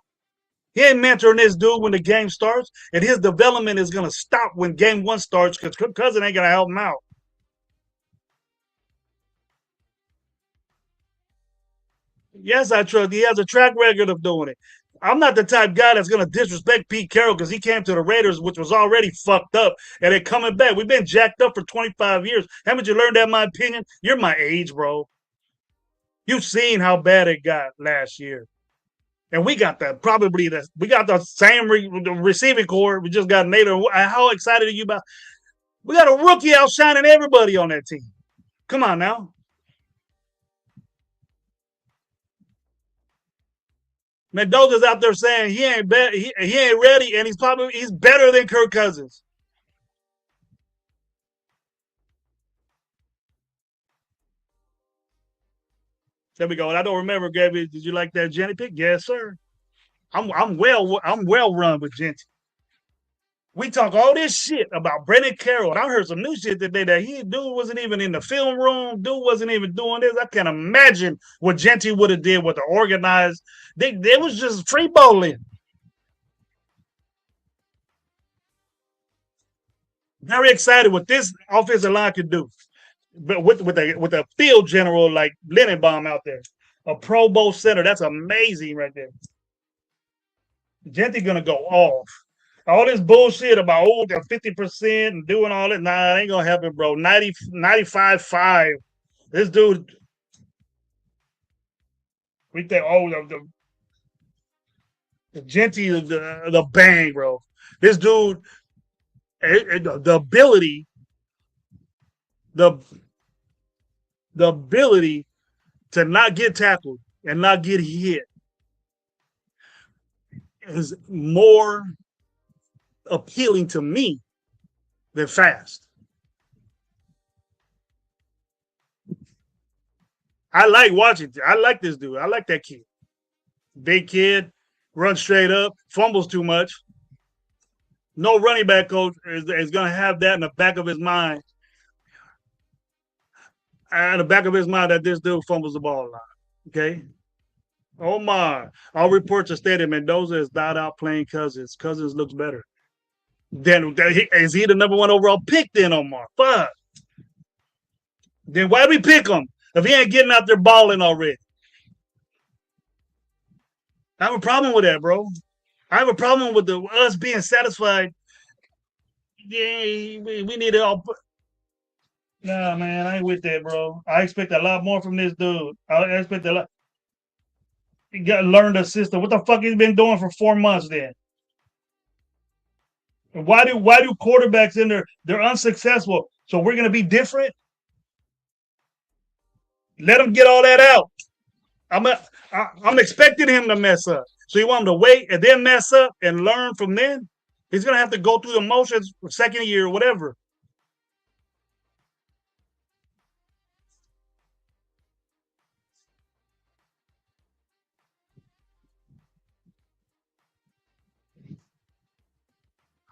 He ain't mentoring this dude when the game starts, and his development is going to stop when game one starts because Kirk Cousins ain't going to help him out. Yes, I trust. He has a track record of doing it. I'm not the type guy that's going to disrespect Pete Carroll because he came to the Raiders, which was already fucked up, and they're coming back. We've been jacked up for 25 years. Haven't you learned that, in my opinion? You're my age, bro. You've seen how bad it got last year. And we got we got the same receiving core. We just got Nader. How excited are you about? We got a rookie outshining everybody on that team. Come on now. Mendoza's out there saying he ain't ready, and he's better than Kirk Cousins. There we go. And I don't remember, Gabby. Did you like that Jenny pick? Yes, sir. I'm well run with Genty. We talk all this shit about Brennan Carroll. And I heard some new shit today that dude wasn't even in the film room. Dude wasn't even doing this. I can't imagine what Genty would have did with the organized. They was just free bowling. Very excited what this offensive line could do. But with a field general like Linenbaum out there, a Pro Bowl center, that's amazing right there. Genty gonna go off. All this bullshit about 50% and doing all that, nah, it ain't gonna happen, bro. 95.5. This dude, we think, the Genty, the bang, bro. This dude, the ability, the The ability to not get tackled and not get hit is more appealing to me than fast. I like watching. I like this dude. I like that kid. Big kid, runs straight up, fumbles too much. No running back coach is going to have that in the back of his mind. In the back of his mind that this dude fumbles the ball a lot. Okay. Oh my. All reports are stating Mendoza is not out playing Cousins. Cousins looks better. Then is he the number one overall pick then, Omar? Fuck. Then why do we pick him if he ain't getting out there balling already? I have a problem with that, bro. I have a problem with us being satisfied. Yeah, we need it all. Nah, man, I ain't with that, bro. I expect a lot more from this dude. I expect a lot. He got to learn the system. What the fuck he's been doing for 4 months then? And why do quarterbacks in there they're unsuccessful? So we're gonna be different. Let him get all that out. I'm a, I'm expecting him to mess up. So you want him to wait and then mess up and learn from then? He's gonna have to go through the motions for second year or whatever.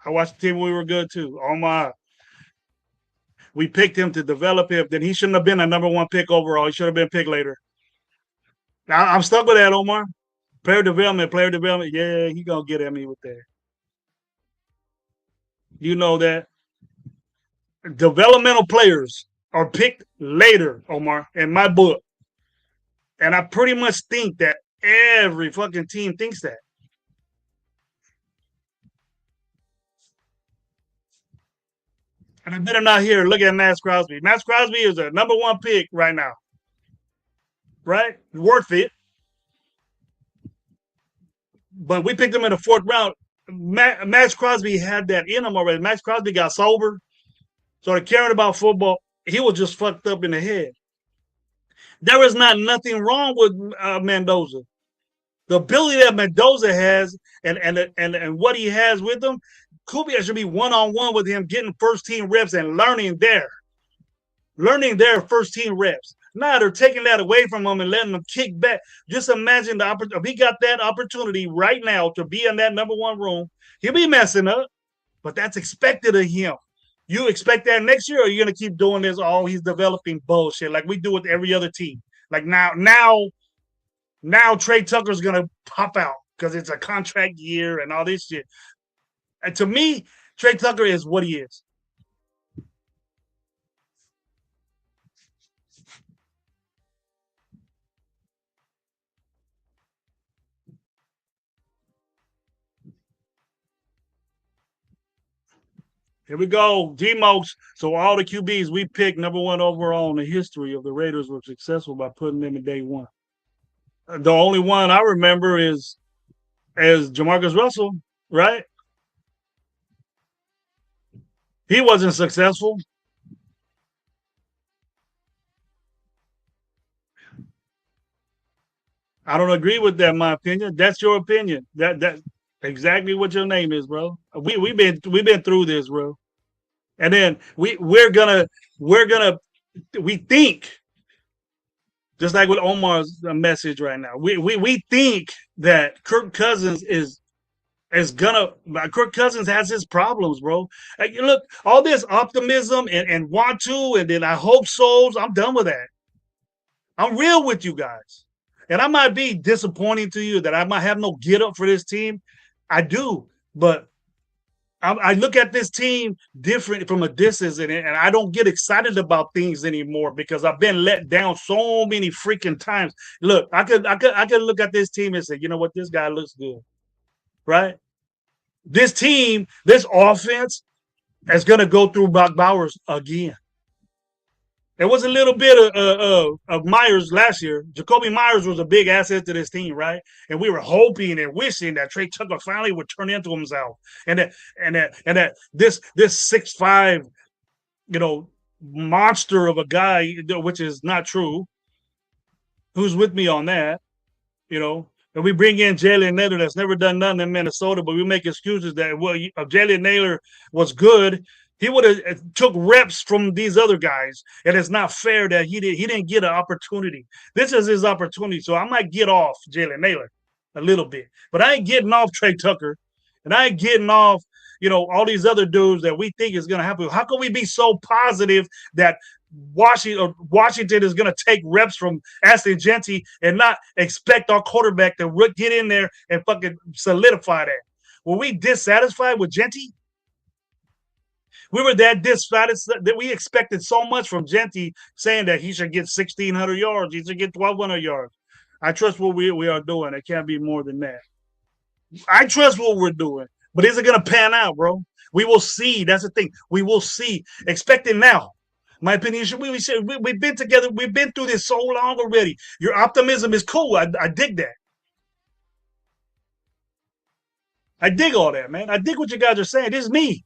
I watched the team when we were good too. Oh my. We picked him to develop him. Then he shouldn't have been a number one pick overall. He should have been picked later. Now I'm stuck with that, Omar. Player development, player development. Yeah, he gonna get at me with that. You know that developmental players are picked later, Omar, in my book. And I pretty much think that every fucking team thinks that. And I better not hear. Look at Max Crosby. Max Crosby is a number one pick right now, right? Worth it. But we picked him in the fourth round. Max Crosby had that in him already. Max Crosby got sober, started caring about football. He was just fucked up in the head. There is not nothing wrong with Mendoza. The ability that Mendoza has and what he has with him, Kubiak should be one on one with him, getting first team reps and learning their first team reps. Now they're taking that away from him and letting him kick back. Just imagine if he got that opportunity right now to be in that number one room, he'll be messing up, but that's expected of him. You expect that next year, or are you gonna keep doing this? Oh, he's developing bullshit like we do with every other team. Like now Trey Tucker's gonna pop out because it's a contract year and all this shit. And to me, Trey Tucker is what he is. Here we go, Demos. So all the QBs we picked number one overall in the history of the Raiders were successful by putting them in day one. The only one I remember is Jamarcus Russell, right? He wasn't successful. I don't agree with that. In my opinion. That's your opinion. That exactly what your name is, bro. We've been through this, bro. And then we're gonna we think just like with Omar's message right now. We think that Kirk Cousins is gonna. Kirk Cousins has his problems, bro. Like, look, all this optimism and want to, and then I hope so. I'm done with that. I'm real with you guys, and I might be disappointing to you that I might have no get up for this team. I do, but I look at this team different from a distance, and I don't get excited about things anymore because I've been let down so many freaking times. Look, I could look at this team and say, you know what, this guy looks good, right? This team, this offense is going to go through Brock Bowers again. There was a little bit of Myers last year. Jacoby Myers was a big asset to this team, right? And we were hoping and wishing that Trey Tucker finally would turn into himself, and that this 6'5", you know, monster of a guy, which is not true. Who's with me on that? You know, and we bring in Jalen Naylor that's never done nothing in Minnesota, but we make excuses that well, if Jalen Naylor was good, he would have took reps from these other guys, and it's not fair that he didn't get an opportunity. This is his opportunity, so I might get off Jalen Naylor a little bit, but I ain't getting off Trey Tucker, and I ain't getting off all these other dudes that we think is going to happen. How can we be so positive that Washington is going to take reps from Aston Genty and not expect our quarterback to get in there and fucking solidify that? Were we dissatisfied with Genty? We were that dissatisfied that we expected so much from Genty, saying that he should get 1,600 yards, he should get 1,200 yards. I trust what we are doing. It can't be more than that. I trust what we're doing, but is it going to pan out, bro? We will see. That's the thing. We will see. Expect it now. My opinion should we've been together. We've been through this so long already. Your optimism is cool. I dig that. I dig all that, man. I dig what you guys are saying. This is me.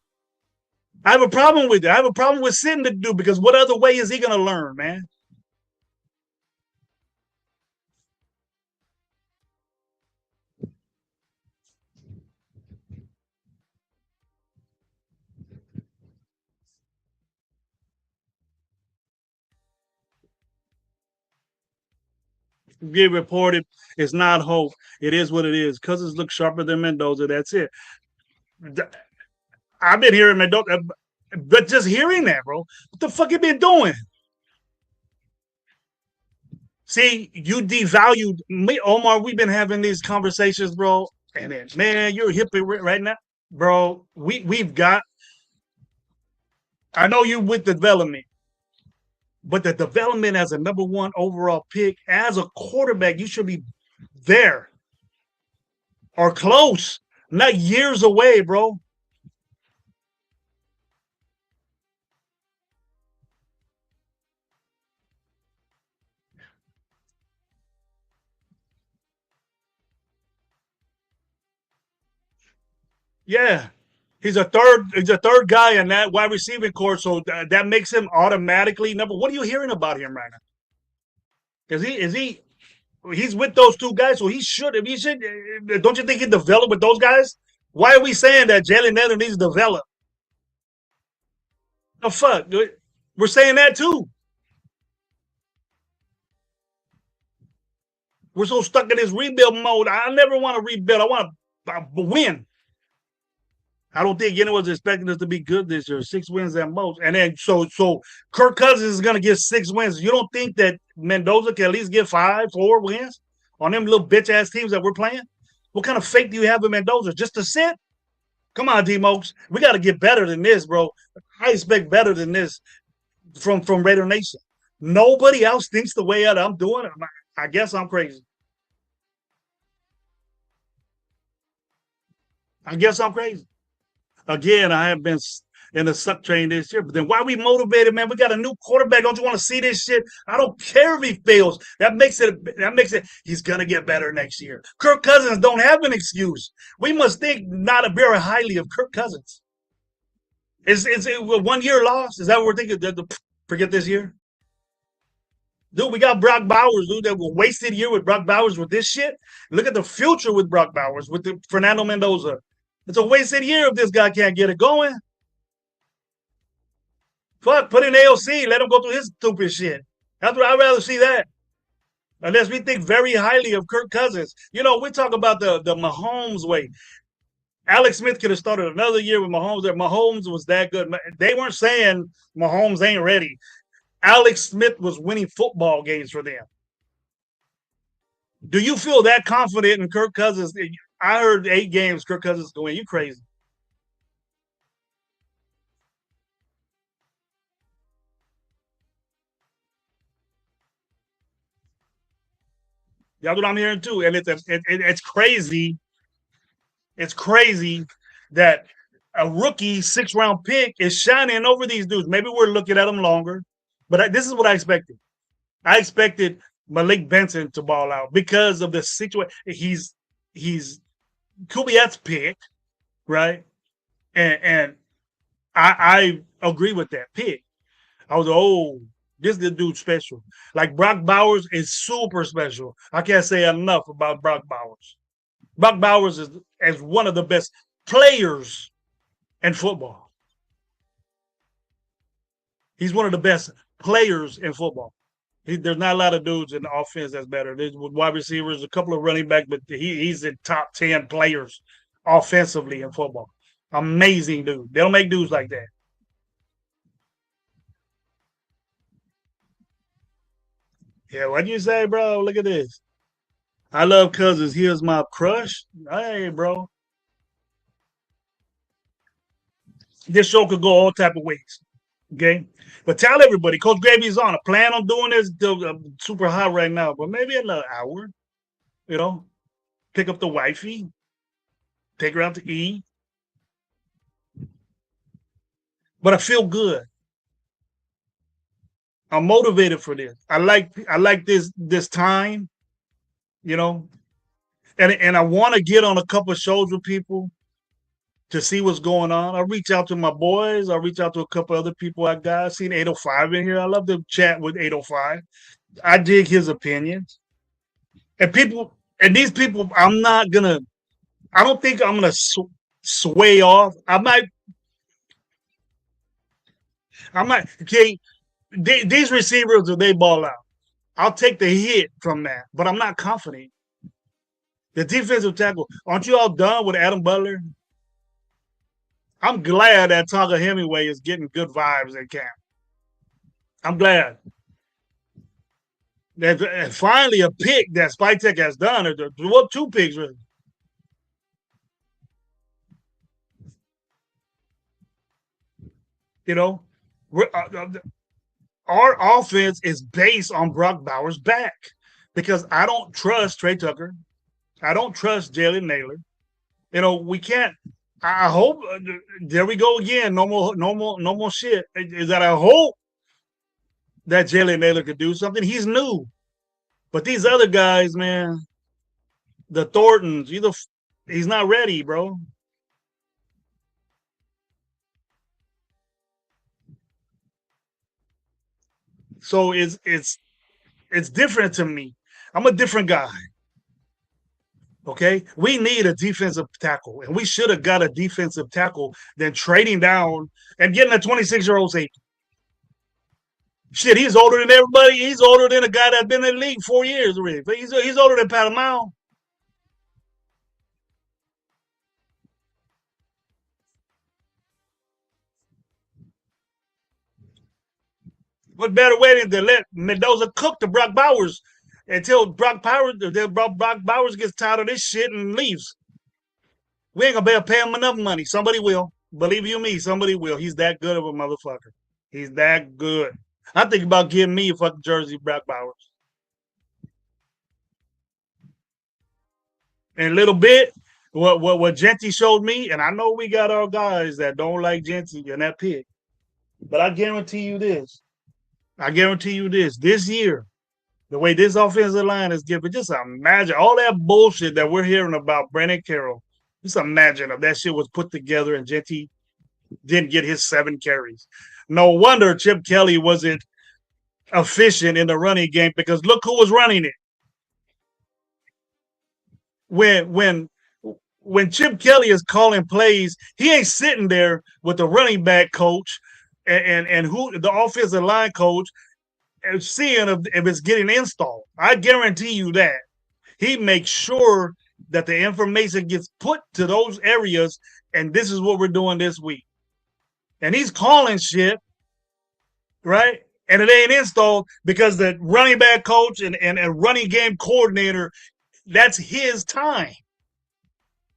I have a problem with it. I have a problem with sitting to do because what other way is he going to learn, man? Get reported. It's not hope. It is what it is. Cousins look sharper than Mendoza. That's it. I've been hearing Mendoza, but just hearing that, bro. What the fuck you been doing? See, you devalued me, Omar. We've been having these conversations, bro. And then, man, you're a hypocrite right now, bro. We've got. I know you with the development, but the development as a number one overall pick, as a quarterback, you should be there or close, not years away, bro. Yeah, he's a third guy in that wide receiving core, so that makes him automatically number. What are you hearing about him right now? Is he he's with those two guys, so he should. If he should, don't you think he developed with those guys? Why are we saying that Jalen Naylor needs to develop? The fuck, dude? We're saying that too. We're so stuck in this rebuild mode. I never want to rebuild. I want to win. I don't think anyone's expecting us to be good this year. 6 wins at most, and then so Kirk Cousins is going to get 6 wins. You don't think that Mendoza can at least get 5, 4 wins on them little bitch ass teams that we're playing? What kind of faith do you have in Mendoza? Just to sit? Come on, D-Mokes. We got to get better than this, bro. I expect better than this from Raider Nation. Nobody else thinks the way that I'm doing it. I guess I'm crazy. I guess I'm crazy. Again, I have been in the suck train this year. But then why we motivated, man? We got a new quarterback. Don't you want to see this shit? I don't care if he fails. That makes it he's gonna get better next year. Kirk Cousins don't have an excuse. We must think not very highly of Kirk Cousins. Is it a 1 year loss? Is that what we're thinking? Forget this year? Dude, we got Brock Bowers, dude, that was a wasted year with Brock Bowers with this shit. Look at the future with Brock Bowers, with the Fernando Mendoza. It's a wasted year if this guy can't get it going. Fuck, put in AOC, let him go through his stupid shit. That's what I'd rather see that. Unless we think very highly of Kirk Cousins. We talk about the Mahomes way. Alex Smith could have started another year with Mahomes. That Mahomes was that good. They weren't saying Mahomes ain't ready. Alex Smith was winning football games for them. Do you feel that confident in Kirk Cousins? I heard 8 games Kirk Cousins going. You crazy? That's what I'm hearing too. And it's crazy. It's crazy that a rookie 6 round pick is shining over these dudes. Maybe we're looking at them longer, but this is what I expected. I expected Malik Benson to ball out because of the situation. He's Kubiak's pick, right? And I agree with that pick. I was oh, this dude special. Like Brock Bowers is super special. I can't say enough about Brock Bowers. Brock Bowers is one of the best players in football. He's one of the best players in football. There's not a lot of dudes in the offense that's better. There's wide receivers, a couple of running back, but he's in top 10 players offensively in football. Amazing dude. They don't make dudes like that. Yeah, what you say, bro? Look at this. I love Cousins. Here's my crush. Hey, bro. This show could go all type of ways. Okay, but tell everybody, Coach Gravy's on. I plan on doing this. Super hot right now, but maybe another hour. You know, pick up the wifey, take her out to eat. But I feel good. I'm motivated for this. I like this time. You know, and I want to get on a couple of shows with people to see what's going on. I reach out to my boys. I reach out to a couple other people I got. I seen 805 in here. I love to chat with 805. I dig his opinions. And these people, I don't think I'm gonna sway off. Okay. These receivers, they ball out. I'll take the hit from that, but I'm not confident. The defensive tackle, aren't you all done with Adam Butler? I'm glad that Tonga Hemingway is getting good vibes in camp. I'm glad that finally a pick that Spytek has done. Well, two picks really. You know, our offense is based on Brock Bowers' back because I don't trust Trey Tucker. I don't trust Jalen Naylor. We can't. I hope. There we go again. No more shit. Is that I hope that Jalen Naylor could do something. He's new, but these other guys, man, the Thorntons, he's not ready, bro. So it's different to me. I'm a different guy. Okay, we need a defensive tackle, and we should have got a defensive tackle than trading down and getting a 26-year-old safety. Shit, he's older than everybody. He's older than a guy that's been in the league 4 years already. But he's older than Pat Mile. What better way than to let Mendoza cook to Brock Bowers until Brock Bowers gets tired of this shit and leaves. We ain't gonna be able to pay him enough money. Somebody will. Believe you me, somebody will. He's that good of a motherfucker. He's that good. I think about getting me a fucking jersey, Brock Bowers. In a little bit, what Genty showed me, and I know we got our guys that don't like Genty and that pick, but I guarantee you this. I guarantee you this. This year, the way this offensive line is given, just imagine all that bullshit that we're hearing about Brandon Carroll. Just imagine if that shit was put together and Genty didn't get his 7 carries. No wonder Chip Kelly wasn't efficient in the running game because look who was running it. When Chip Kelly is calling plays, he ain't sitting there with the running back coach and who the offensive line coach and seeing if it's getting installed. I guarantee you that he makes sure that the information gets put to those areas, and this is what we're doing this week. And he's calling shit, right? And it ain't installed because the running back coach and a running game coordinator, that's his time.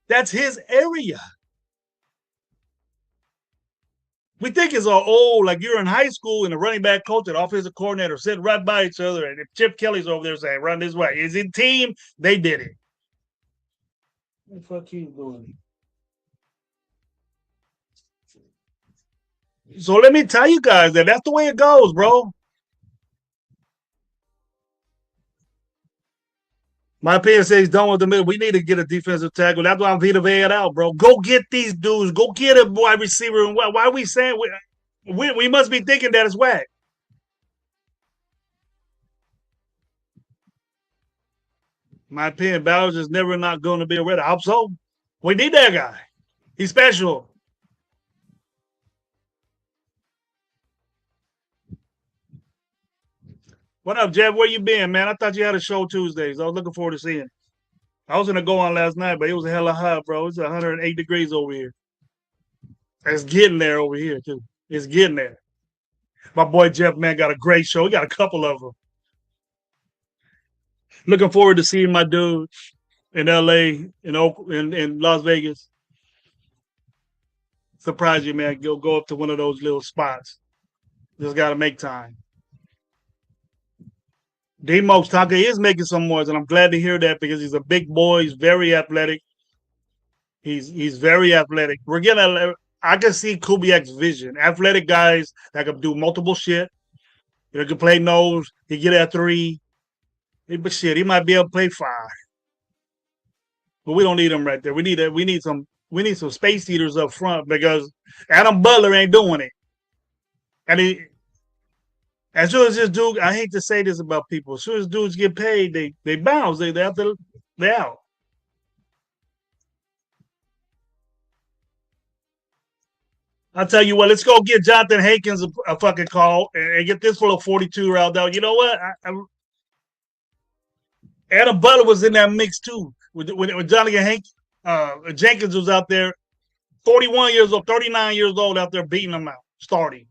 That's his area. We think it's all old, like you're in high school and the running back coach and offensive coordinator sit right by each other. And if Chip Kelly's over there saying, run this way, is it team? They did it. What the fuck you doing? So let me tell you guys that that's the way it goes, bro. My opinion says he's done with the middle. We need to get a defensive tackle. That's why I'm Vita it out, bro. Go get these dudes. Go get a wide receiver. And why are we saying we must be thinking that it's whack? My opinion, Bowers is never not going to be a Raider. I hope so. We need that guy. He's special. What up, Jeff? Where you been, man? I thought you had a show Tuesdays. I was looking forward to seeing it. I was gonna go on last night, but it was a hella hot, bro. It's 108 degrees over here. It's getting there over here too. It's getting there. My boy Jeff, man, got a great show. He got a couple of them. Looking forward to seeing my dude in LA, in Las Vegas. Surprise you, man. Go up to one of those little spots. Just gotta make time. D-Mox Taka is making some noise, and I'm glad to hear that because he's a big boy. He's very athletic. He's very athletic. We're getting. I can see Kubiak's vision. Athletic guys that can do multiple shit. He can play nose. He get at three. But shit, he might be able to play five. But we don't need him right there. We need some space eaters up front because Adam Butler ain't doing it. And as soon as this dude, I hate to say this about people, as soon as dudes get paid, they bounce. They have to they out. I'll tell you what, let's go get Jonathan Hankins a fucking call and get this full of 42 round out. You know what? Adam Butler was in that mix too. When Jonathan Jenkins was out there, 41 years old, 39 years old out there beating them out, starting.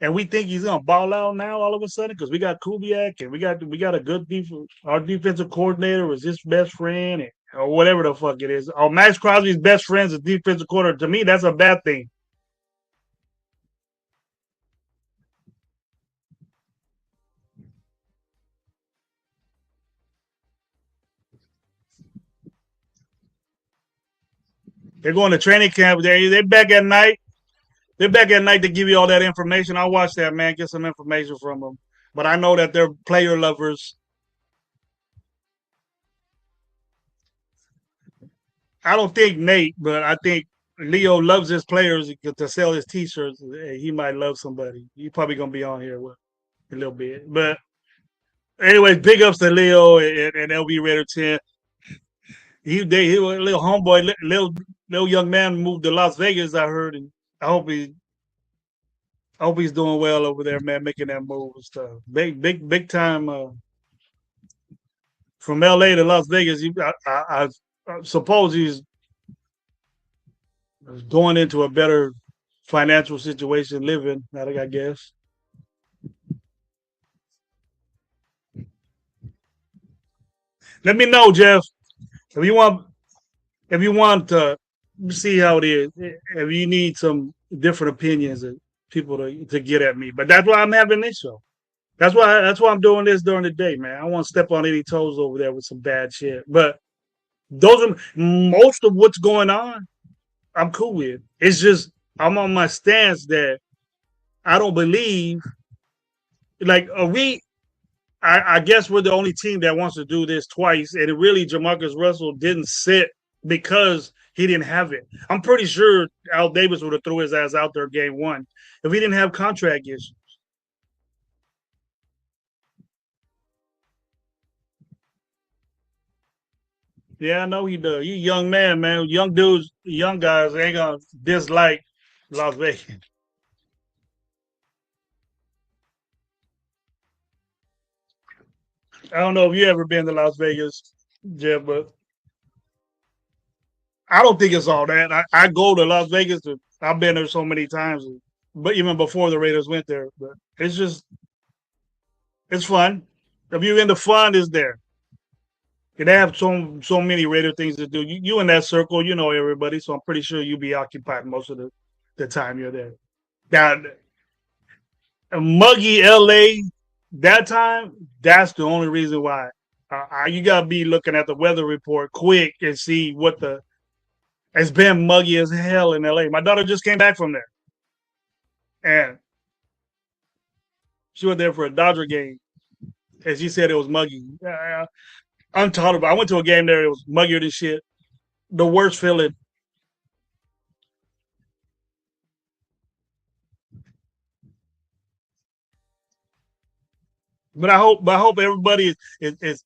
And we think he's gonna ball out now all of a sudden because we got Kubiak and we got a good defense. Our defensive coordinator was his best friend or whatever the fuck it is. Oh, Max Crosby's best friend's a defensive coordinator. To me, that's a bad thing. They're going to training camp. They're back at night. They're back at night to give you all that information. I'll watch that, man. Get some information from them. But I know that they're player lovers. I don't think Nate, but I think Leo loves his players to sell his T-shirts. He might love somebody. He's probably gonna be on here with a little bit. But anyways, big ups to Leo and LB Raider 10. He was a little homeboy, little young man moved to Las Vegas. I heard, and I hope he's doing well over there, man, making that move and stuff. Big time from LA to Las Vegas. I suppose he's going into a better financial situation, living. I guess. Let me know, Jeff, if you want. If you want to see how it is, if you need some different opinions and people to get at me, but that's why I'm having this show. That's why I'm doing this during the day, man. I don't want to step on any toes over there with some bad shit. But those are most of what's going on. I'm cool with. It's just I'm on my stance that I don't believe. Like we, I guess we're the only team that wants to do this twice, and it really Jamarcus Russell didn't sit because he didn't have it. I'm pretty sure Al Davis would have threw his ass out there game one if he didn't have contract issues. Yeah, I know he does. You young man. Young dudes, young guys ain't gonna dislike Las Vegas. I don't know if you ever been to Las Vegas, Jeff, but I don't think it's all that. I go to Las Vegas. I've been there so many times, but even before the Raiders went there. But it's fun. If you're into fun, is there. They have so many Raider things to do. You in that circle, you know everybody, so I'm pretty sure you'll be occupied most of the time you're there. Now, muggy LA that time, that's the only reason why. You gotta be looking at the weather report quick and see what the. It's been muggy as hell in LA. My daughter just came back from there, and she went there for a Dodger game, and she said it was muggy. Intolerable. I went to a game there. It was muggier than shit. The worst feeling. But I hope everybody is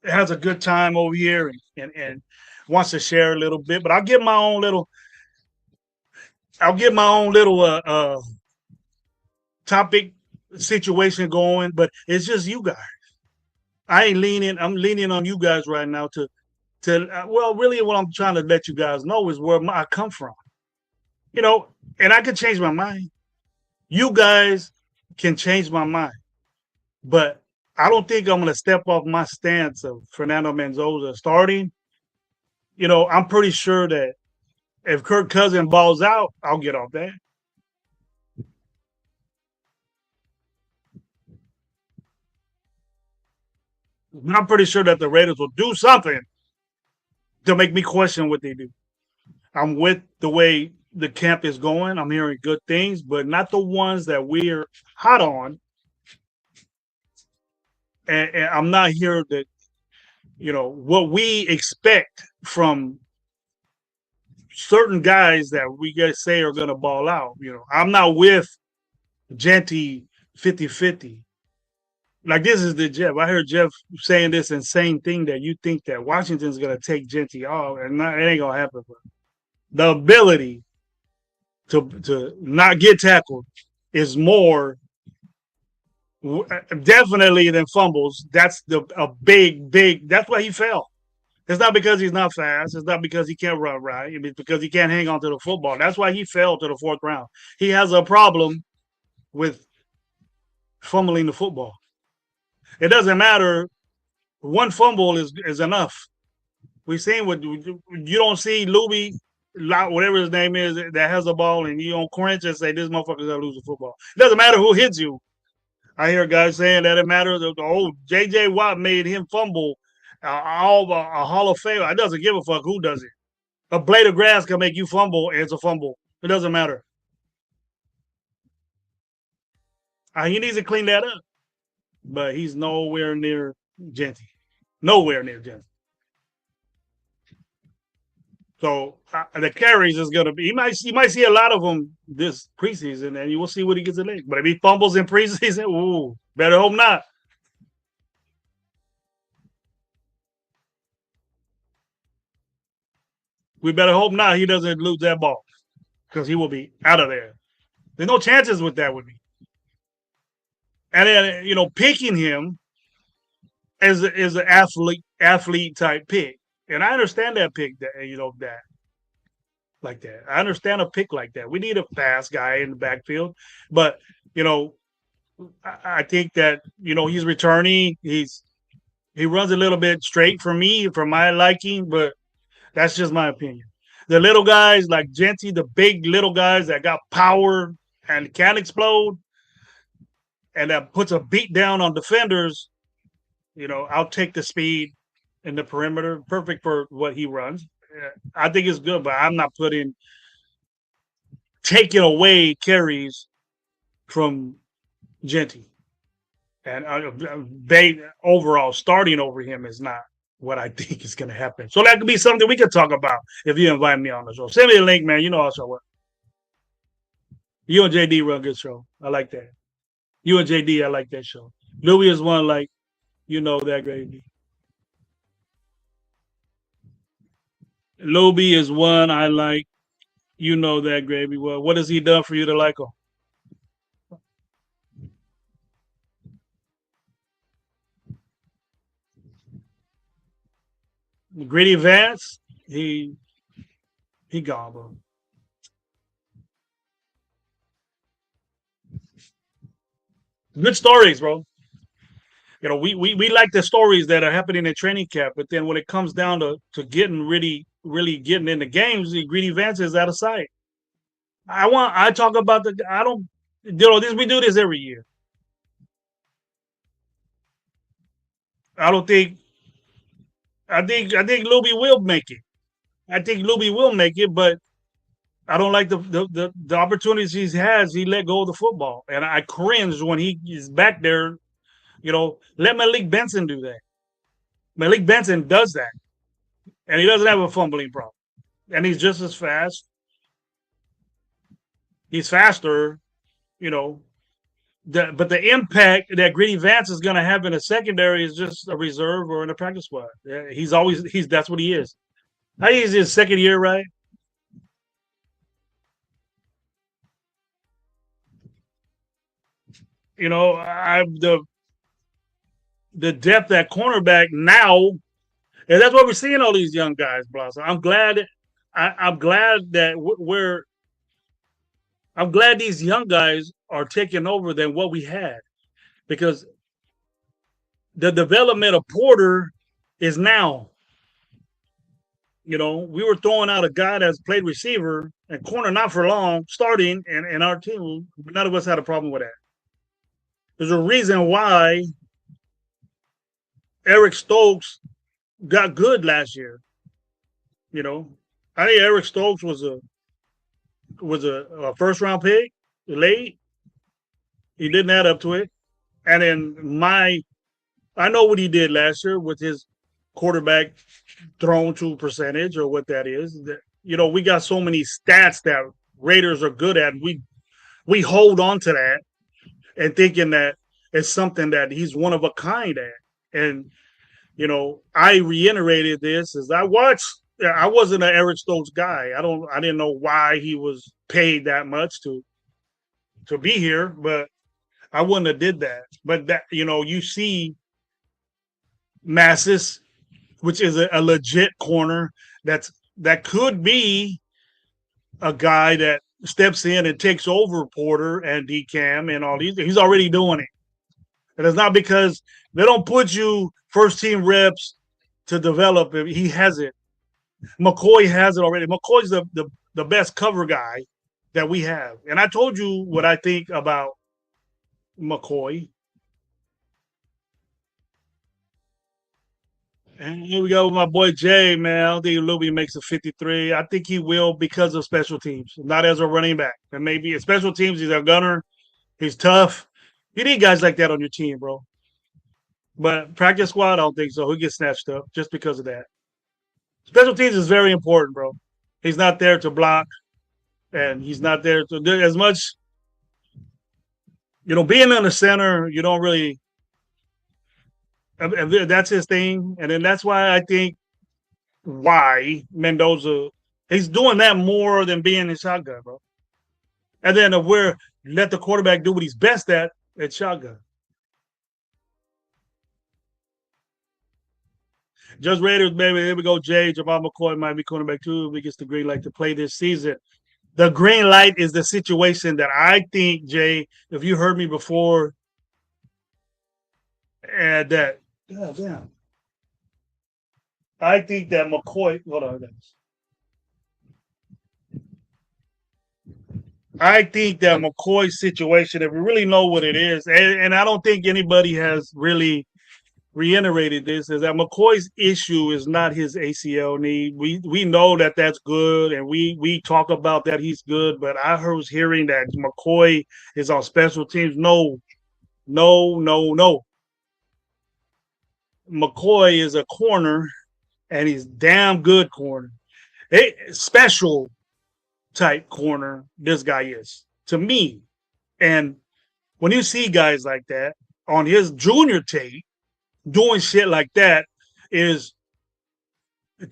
has a good time over here and wants to share a little bit. But I'll get my own little topic situation going. But it's just you guys. I ain't leaning. I'm leaning on you guys right now to well, really, what I'm trying to let you guys know is where I come from. You know, and I could change my mind. You guys can change my mind, but I don't think I'm going to step off my stance of Fernando Mendoza starting. You know, I'm pretty sure that if Kirk Cousins balls out, I'll get off that. I'm pretty sure that the Raiders will do something to make me question what they do. I'm with the way the camp is going. I'm hearing good things, but not the ones that we're hot on. And I'm not here that, what we expect from certain guys that we guys say are going to ball out. I'm not with Genty 50-50. Like, this is the Jeff. I heard Jeff saying this insane thing that you think that Washington's going to take Genty off, and it ain't going to happen. But the ability to not get tackled is more definitely than fumbles. That's a big. That's why he fell. It's not because he's not fast. It's not because he can't run right. It's because he can't hang on to the football. That's why he fell to the fourth round. He has a problem with fumbling the football. It doesn't matter. One fumble is enough. We've seen what you don't see Luby, whatever his name is, that has a ball, and you don't cringe and say this motherfucker's gonna lose the football. It doesn't matter who hits you. I hear guys saying that it matters. Oh, J.J. Watt made him fumble all a Hall of Fame. It doesn't give a fuck who does it. A blade of grass can make you fumble, and it's a fumble. It doesn't matter. He needs to clean that up, but he's nowhere near Genty. Nowhere near Genty. So the carries is going to be. You might see a lot of them this preseason, and you will see what he gets in there. But if he fumbles in preseason, ooh, better hope not. We better hope not. He doesn't lose that ball because he will be out of there. There's no chances with that with me. And then picking him is an athlete type pick, and I understand that pick that like that. I understand a pick like that. We need a fast guy in the backfield, but I think that he's returning. He runs a little bit straight for me, for my liking, but that's just my opinion. The little guys like Genty, the big little guys that got power and can explode, and that puts a beat down on defenders. I'll take the speed in the perimeter, perfect for what he runs. I think it's good, but I'm not taking away carries from Genty. And overall starting over him is not what I think is going to happen. So that could be something we could talk about if you invite me on the show. Send me a link, man. I'll show up. You and JD run a good show. I like that. You and JD, I like that show. Louis is one like, that gravy. Loby is one I like. That gravy. Well, what has he done for you to like him? Gritty Vance, he gone, bro. Good stories, bro. We like the stories that are happening in training camp, but then when it comes down to getting really getting into games, the Greedy Vance is out of sight. I talk about I don't this we do this every year. I don't think I think Luby will make it. I think Luby will make it, but I don't like the opportunities he has. He let go of the football, and I cringe when he is back there. Let Malik Benson do that. Malik Benson does that, and he doesn't have a fumbling problem, and he's just as fast. He's faster, you know. But the impact that Gritty Vance is going to have in a secondary is just a reserve or in a practice squad. Yeah, he's that's what he is. I think he's his second year, right? I the depth at cornerback now, and that's why we're seeing all these young guys blossom. I'm glad that we're I'm glad these young guys are taking over than what we had because the development of Porter is now. We were throwing out a guy that's played receiver and corner not for long, starting, and our team, none of us had a problem with that. There's a reason why Eric Stokes got good last year. You know, I think Eric Stokes was a first round pick late. He didn't add up to it. And then I know what he did last year with his quarterback thrown to percentage or what that is. We got so many stats that Raiders are good at. We hold on to that and thinking that it's something that he's one of a kind at. And I reiterated this as I watched. I wasn't an Eric Stokes guy. I didn't know why he was paid that much to be here, but I wouldn't have did that. But that you see Massis, which is a legit corner that could be a guy that steps in and takes over Porter and DCAM and all these. He's already doing it. And it's not because they don't put you first team reps to develop him. He has it. McCoy has it already. McCoy's the best cover guy that we have. And I told you what I think about McCoy. And here we go with my boy Jay, man. I don't think Luby makes a 53. I think he will because of special teams, not as a running back. And maybe in special teams, he's a gunner. He's tough. You need guys like that on your team, bro. But practice squad, I don't think so. He'll get snatched up just because of that. Special teams is very important, bro. He's not there to block, and he's not there to do as much. Being in the center, you don't really. That's his thing, and then that's why I think why Mendoza he's doing that more than being in shotgun, bro. And then if we're let the quarterback do what he's best at shotgun. Just Raiders, baby. Here we go, Jay. Jamal McCoy might be cornerback too if he gets the green light to play this season. The green light is the situation that I think, Jay, if you heard me before, and that, God damn. I think that McCoy, hold on, guys. I think that McCoy's situation, if we really know what it is, and I don't think anybody has really reiterated this, is that McCoy's issue is not his ACL knee. We know that that's good, and we talk about that he's good, but I was hearing that McCoy is on special teams. No. McCoy is a corner, and he's damn good corner. Special type corner, this guy is, to me. And when you see guys like that on his junior tape, doing shit like that is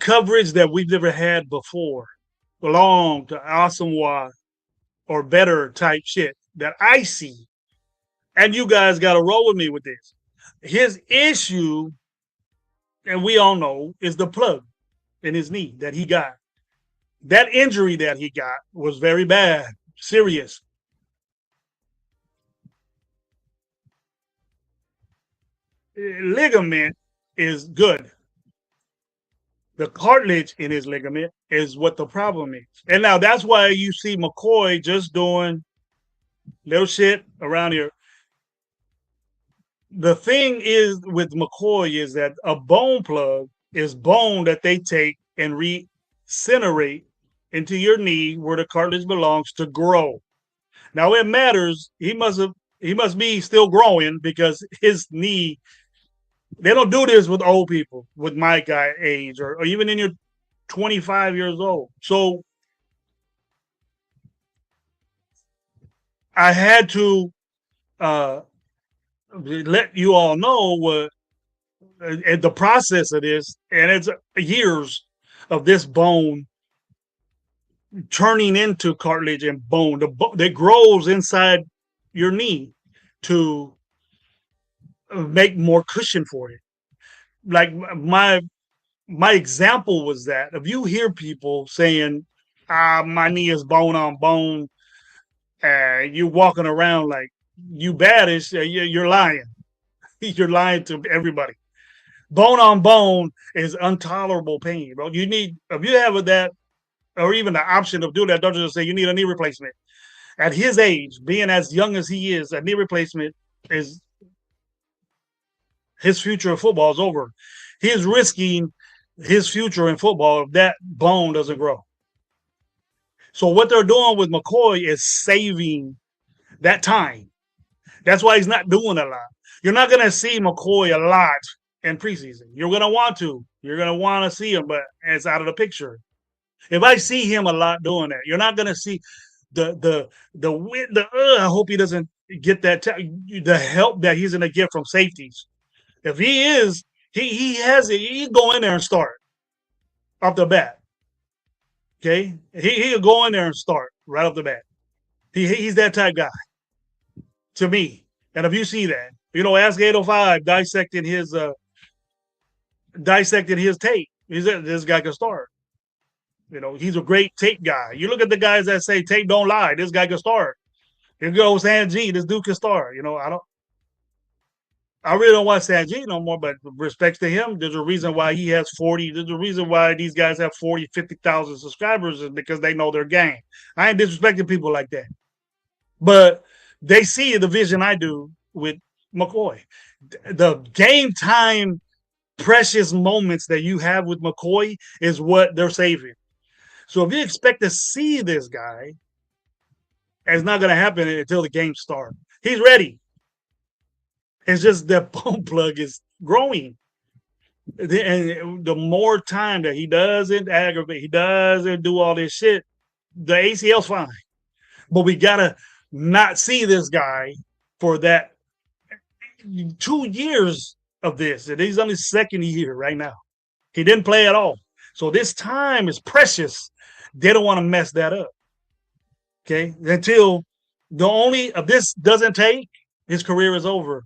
coverage that we've never had before. Belong to Asamoah or better type shit that I see. And you guys got to roll with me with this. His issue, and we all know, is the plug in his knee that he got. That injury that he got was very bad, serious. Ligament is good. The cartilage in his ligament is what the problem is. And now that's why you see McCoy just doing little shit around here. The thing is with McCoy is that a bone plug is bone that they take and recinerate into your knee where the cartilage belongs to grow. Now it matters. He must be still growing because his knee. They don't do this with old people, with my guy age, or even in your 25 years old. So I had to uh, let you all know what the process of this, and it's years of this bone turning into cartilage and bone that grows inside your knee to make more cushion for it. Like my example was that if you hear people saying, my knee is bone on bone, you're walking around like you baddish, you're lying. You're lying to everybody. Bone on bone is intolerable pain, bro. You need, if you have that, or even the option of doing that, doctor will say you need a knee replacement. At his age, being as young as he is, a knee replacement is his future of football is over. He is risking his future in football if that bone doesn't grow. So what they're doing with McCoy is saving that time. That's why he's not doing a lot. You're not going to see McCoy a lot in preseason. You're going to want to. You're going to want to see him, but it's out of the picture. If I see him a lot doing that, you're not going to see I hope he doesn't get the help that he's going to get from safeties. If he is, he has it. He go in there and start off the bat. Okay, he'll go in there and start right off the bat. He's that type guy to me. And if you see that, ask 805 dissecting his tape. This guy can start. He's a great tape guy. You look at the guys that say tape don't lie. This guy can start. Here goes Sanji. This dude can start. I really don't watch Sanji no more, but respects to him, there's a reason why he has 40. There's a reason why these guys have 40, 50,000 subscribers is because they know their game. I ain't disrespecting people like that. But they see the vision I do with McCoy. The game time precious moments that you have with McCoy is what they're saving. So if you expect to see this guy, it's not going to happen until the game starts. He's ready. It's just that bone plug is growing. And the more time that he doesn't aggravate, he doesn't do all this shit, the ACL's fine. But we got to not see this guy for that 2 years of this. And he's on his second year right now. He didn't play at all. So this time is precious. They don't want to mess that up. Okay? Until if this doesn't take, his career is over.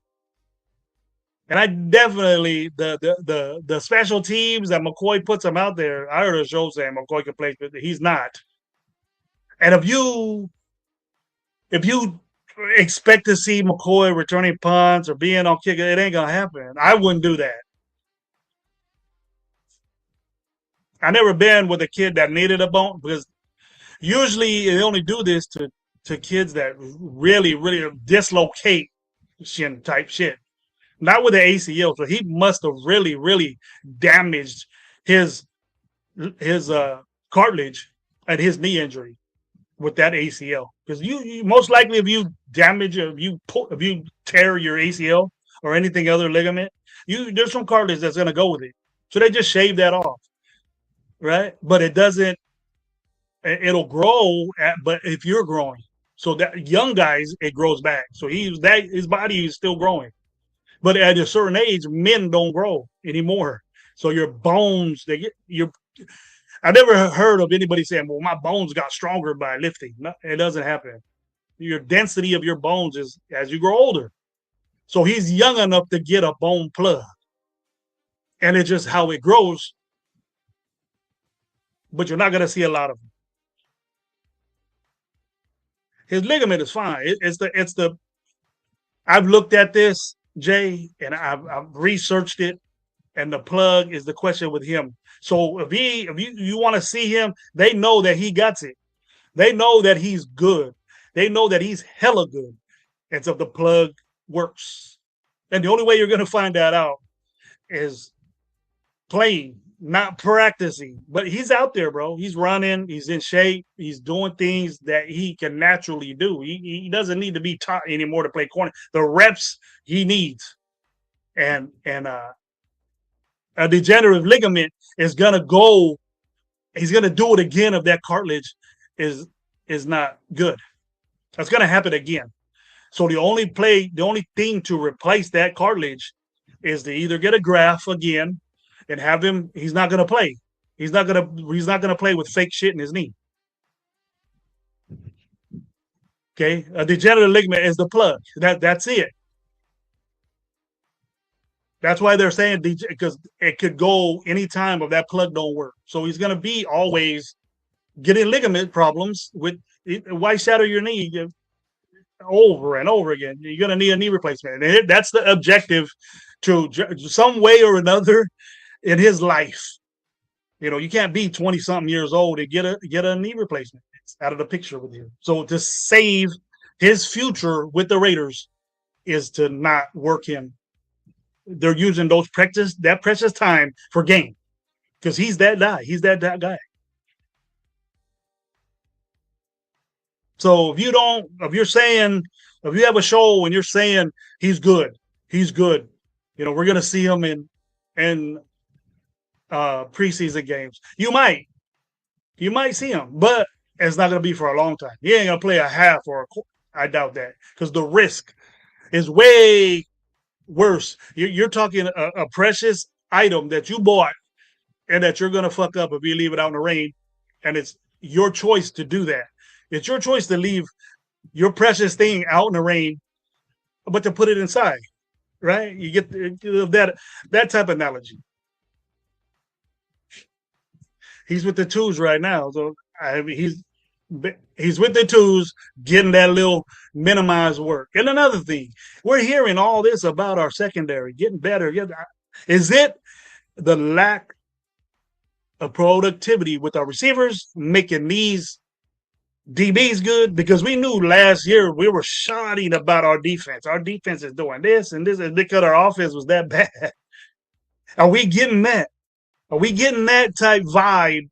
And I definitely the special teams that McCoy puts him out there. I heard a show saying McCoy can play, but he's not. And if you expect to see McCoy returning punts or being on kick, it ain't gonna happen. I wouldn't do that. I never been with a kid that needed a bone because usually they only do this to kids that really, really dislocate type shit. Not with the ACL. So he must have really, really damaged his cartilage at his knee injury with that ACL. Because you most likely if you damage if you tear your ACL or anything other ligament, there's some cartilage that's gonna go with it. So they just shave that off. Right? But it'll grow but if you're growing. So that young guys, it grows back. So his body is still growing. But at a certain age, men don't grow anymore. So your bones, I never heard of anybody saying, well, my bones got stronger by lifting. No, it doesn't happen. Your density of your bones is as you grow older. So he's young enough to get a bone plug. And it's just how it grows. But you're not going to see a lot of them. His ligament is fine. I've looked at this, Jay, and I've researched it, and the plug is the question with him. So if you want to see him, they know that he got it. They know that he's good. They know that he's hella good. And so the plug works. And the only way you're going to find that out is playing, not practicing. But he's out there, bro. He's running. He's in shape. He's doing things that he can naturally do. He doesn't need to be taught anymore to play corner. The reps he needs. And a degenerative ligament is going to go. He's going to do it again if that cartilage is not good. That's going to happen again. So the only thing to replace that cartilage is to either get a graft again and have him. He's not going to play. He's not gonna play with fake shit in his knee. Okay, a degenerative ligament is the plug. That's it. That's why they're saying because it could go anytime if that plug don't work. So he's gonna be always getting ligament problems with why shatter your knee over and over again. You're gonna need a knee replacement, and that's the objective to some way or another in his life. You know, you can't be 20 something years old and get a knee replacement. It's out of the picture with him. So to save his future with the Raiders is to not work him. They're using that precious time for gain because he's that guy. He's that guy. So if you have a show and you're saying he's good, you know, we're gonna see him in preseason games. You might see him, but it's not gonna be for a long time. He ain't gonna play a half or a quarter. I doubt that because the risk is way worse. You're talking a precious item that you bought and that you're gonna fuck up if you leave it out in the rain, and it's your choice to do that. It's your choice to leave your precious thing out in the rain, but to put it inside, right? You get that type of analogy. He's with the twos right now, so he's with the twos getting that little minimized work. And another thing, we're hearing all this about our secondary getting better. Is it the lack of productivity with our receivers making these DBs good? Because we knew last year we were shouting about our defense. Our defense is doing this and this, and because our offense was that bad. Are we getting that? Are we getting that type vibe?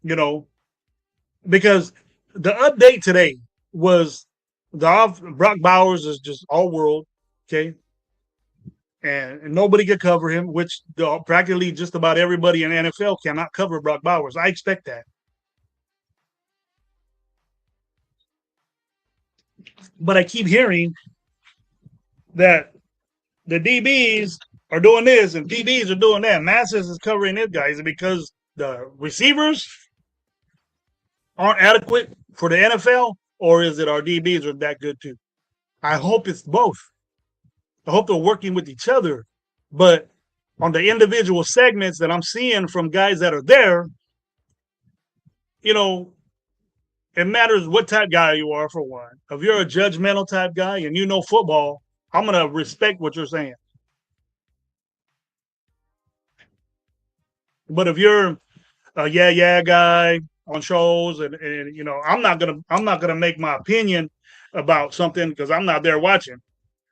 You know, because the update today was Brock Bowers is just all world, okay, and nobody could cover him, which practically just about everybody in the NFL cannot cover Brock Bowers. I expect that. But I keep hearing that the DBs are doing this and DBs are doing that. Masters is covering this guys because the receivers aren't adequate for the NFL, or is it our DBs are that good too? I hope it's both. I hope they're working with each other. But on the individual segments that I'm seeing from guys that are there, you know, it matters what type guy you are, for one. If you're a judgmental type guy and you know football, I'm going to respect what you're saying. But if you're a yeah guy on shows and you know, I'm not gonna make my opinion about something because I'm not there watching.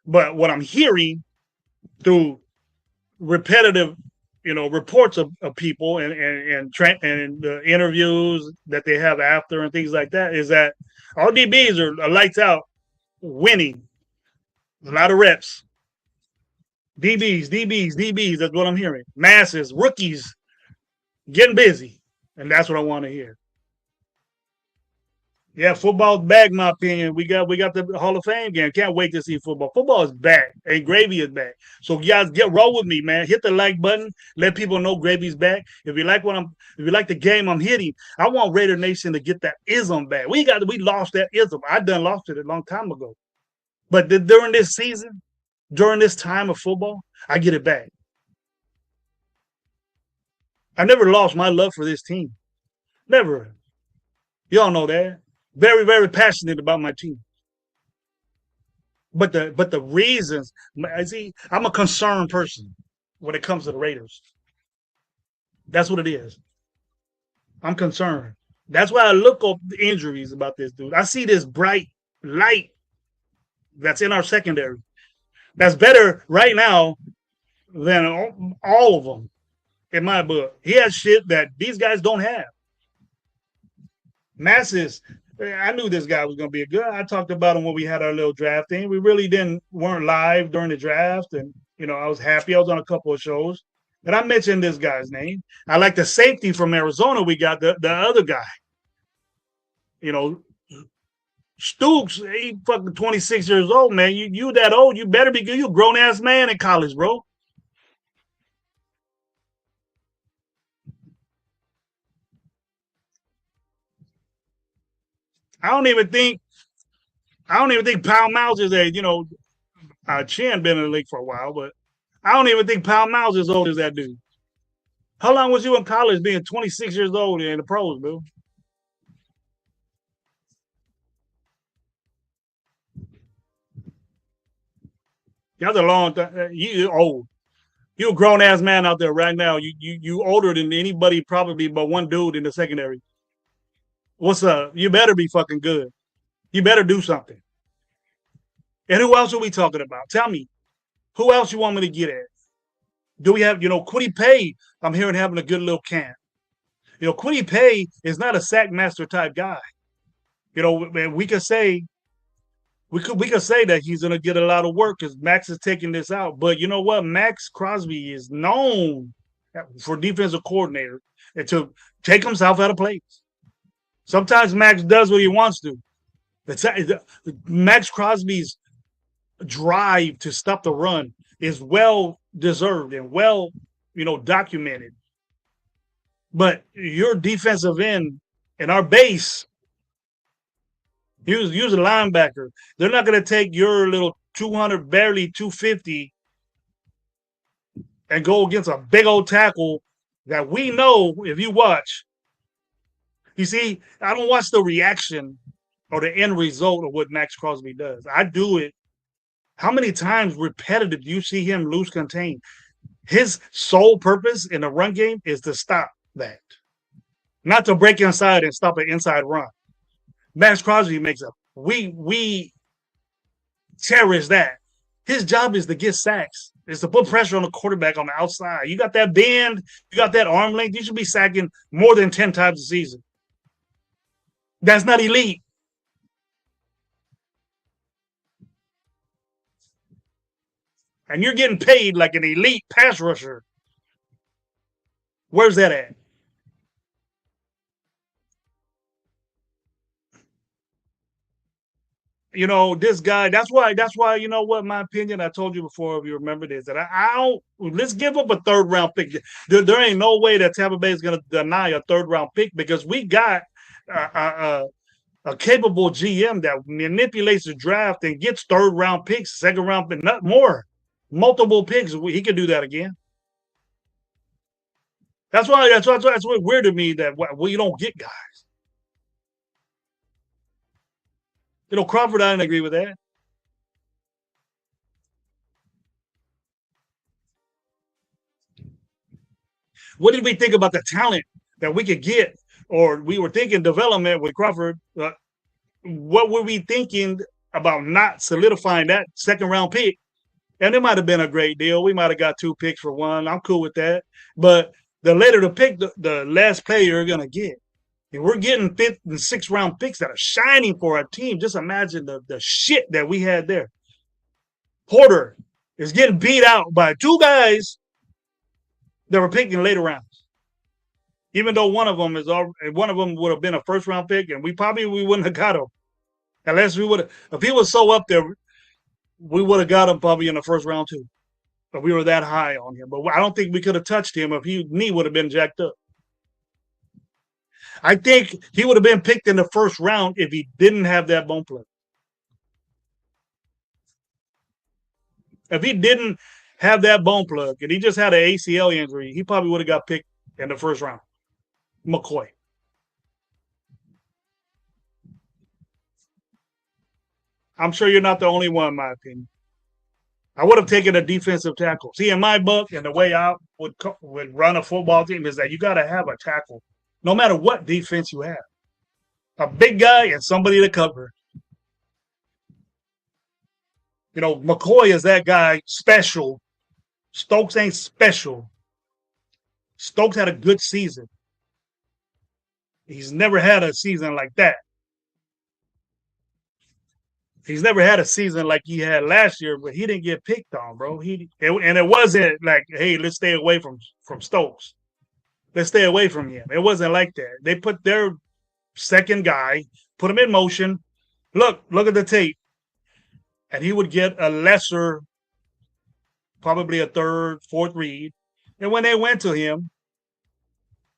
But what I'm hearing through repetitive, you know, reports of people and the interviews that they have after and things like that is that our DBs are lights out, winning a lot of reps. DBs. That's what I'm hearing. Masses, rookies, getting busy, and that's what I want to hear. Yeah, football's back, in my opinion. We got the Hall of Fame game. Can't wait to see football. Football is back, and gravy is back. So guys, get roll with me, man. Hit the like button. Let people know gravy's back. If you like if you like the game I'm hitting, I want Raider Nation to get that ism back. We lost that ism. I done lost it a long time ago. But during this season, during this time of football, I get it back. I never lost my love for this team. Never. Y'all know that. Very, very passionate about my team. But the reasons, I see, I'm a concerned person when it comes to the Raiders. That's what it is. I'm concerned. That's why I look up the injuries about this dude. I see this bright light that's in our secondary. That's better right now than all of them in my book. He has shit that these guys don't have. Masses, I knew this guy was going to be a good. I talked about him when we had our little draft thing. We really weren't live during the draft, and you know I was happy. I was on a couple of shows, and I mentioned this guy's name. I like the safety from Arizona. We got the other guy. You know, Stoops, he fucking 26 years old, man. You that old, you better be good. You a grown ass man in college, bro. I don't even think I don't even think Pound Miles is a, Chin been in the league for a while, but I don't even think Pound Miles is as old as that dude. How long was you in college being 26 years old in the pros, bro? That's a long time. You old. You a grown ass man out there right now. You older than anybody probably but one dude in the secondary. What's up? You better be fucking good. You better do something. And who else are we talking about? Tell me. Who else you want me to get at? Do we have, Quiddy Pay? I'm hearing having a good little camp. Quiddy Pay is not a sack master type guy. We could say we could say that he's gonna get a lot of work because Max is taking this out. But you know what? Max Crosby is known for defensive coordinator and to take himself out of plays. Sometimes Max does what he wants to. It's, Max Crosby's drive to stop the run is well deserved and well, documented. But your defensive end and our base, use a linebacker. They're not going to take your little 200, barely 250, and go against a big old tackle that we know if you watch. You see, I don't watch the reaction or the end result of what Max Crosby does. I do it. How many times repetitive do you see him lose contain? His sole purpose in the run game is to stop that, not to break inside and stop an inside run. Max Crosby makes up. We cherish that. His job is to get sacks. Is to put pressure on the quarterback on the outside. You got that bend, you got that arm length. You should be sacking more than 10 times a season. That's not elite. And you're getting paid like an elite pass rusher. Where's that at? This guy, that's why, my opinion, I told you before, if you remember this, that I don't, let's give up a third round pick. There ain't no way that Tampa Bay is going to deny a third round pick because we got a capable GM that manipulates the draft and gets third round picks, second round, but not more, multiple picks. He could do that again. That's what's weird to me that we don't get guys. Crawford, I didn't agree with that. What did we think about the talent that we could get, or we were thinking development with Crawford? What were we thinking about not solidifying that second round pick? And it might have been a great deal. We might have got two picks for one. I'm cool with that. But the later the pick, the less player you're gonna get. And we're getting fifth and sixth round picks that are shining for our team. Just imagine the shit that we had there. Porter is getting beat out by two guys that were picked in later rounds. Even though one of them would have been a first round pick, and we wouldn't have got him unless we would have. If he was so up there, we would have got him probably in the first round too. But we were that high on him. But I don't think we could have touched him if his knee would have been jacked up. I think he would have been picked in the first round if he didn't have that bone plug. If he didn't have that bone plug and he just had an ACL injury, he probably would have got picked in the first round. McCoy. I'm sure you're not the only one, in my opinion. I would have taken a defensive tackle. See, in my book, and the way I would run a football team is that you got to have a tackle, no matter what defense you have. A big guy and somebody to cover. McCoy is that guy special. Stokes ain't special. Stokes had a good season. He's never had a season like that. He's never had a season like he had last year, but he didn't get picked on, bro. And it wasn't like, hey, let's stay away from Stokes. Let's stay away from him. It wasn't like that. They put their second guy, put him in motion, Look at the tape, and he would get a lesser, probably a third, fourth read. And when they went to him,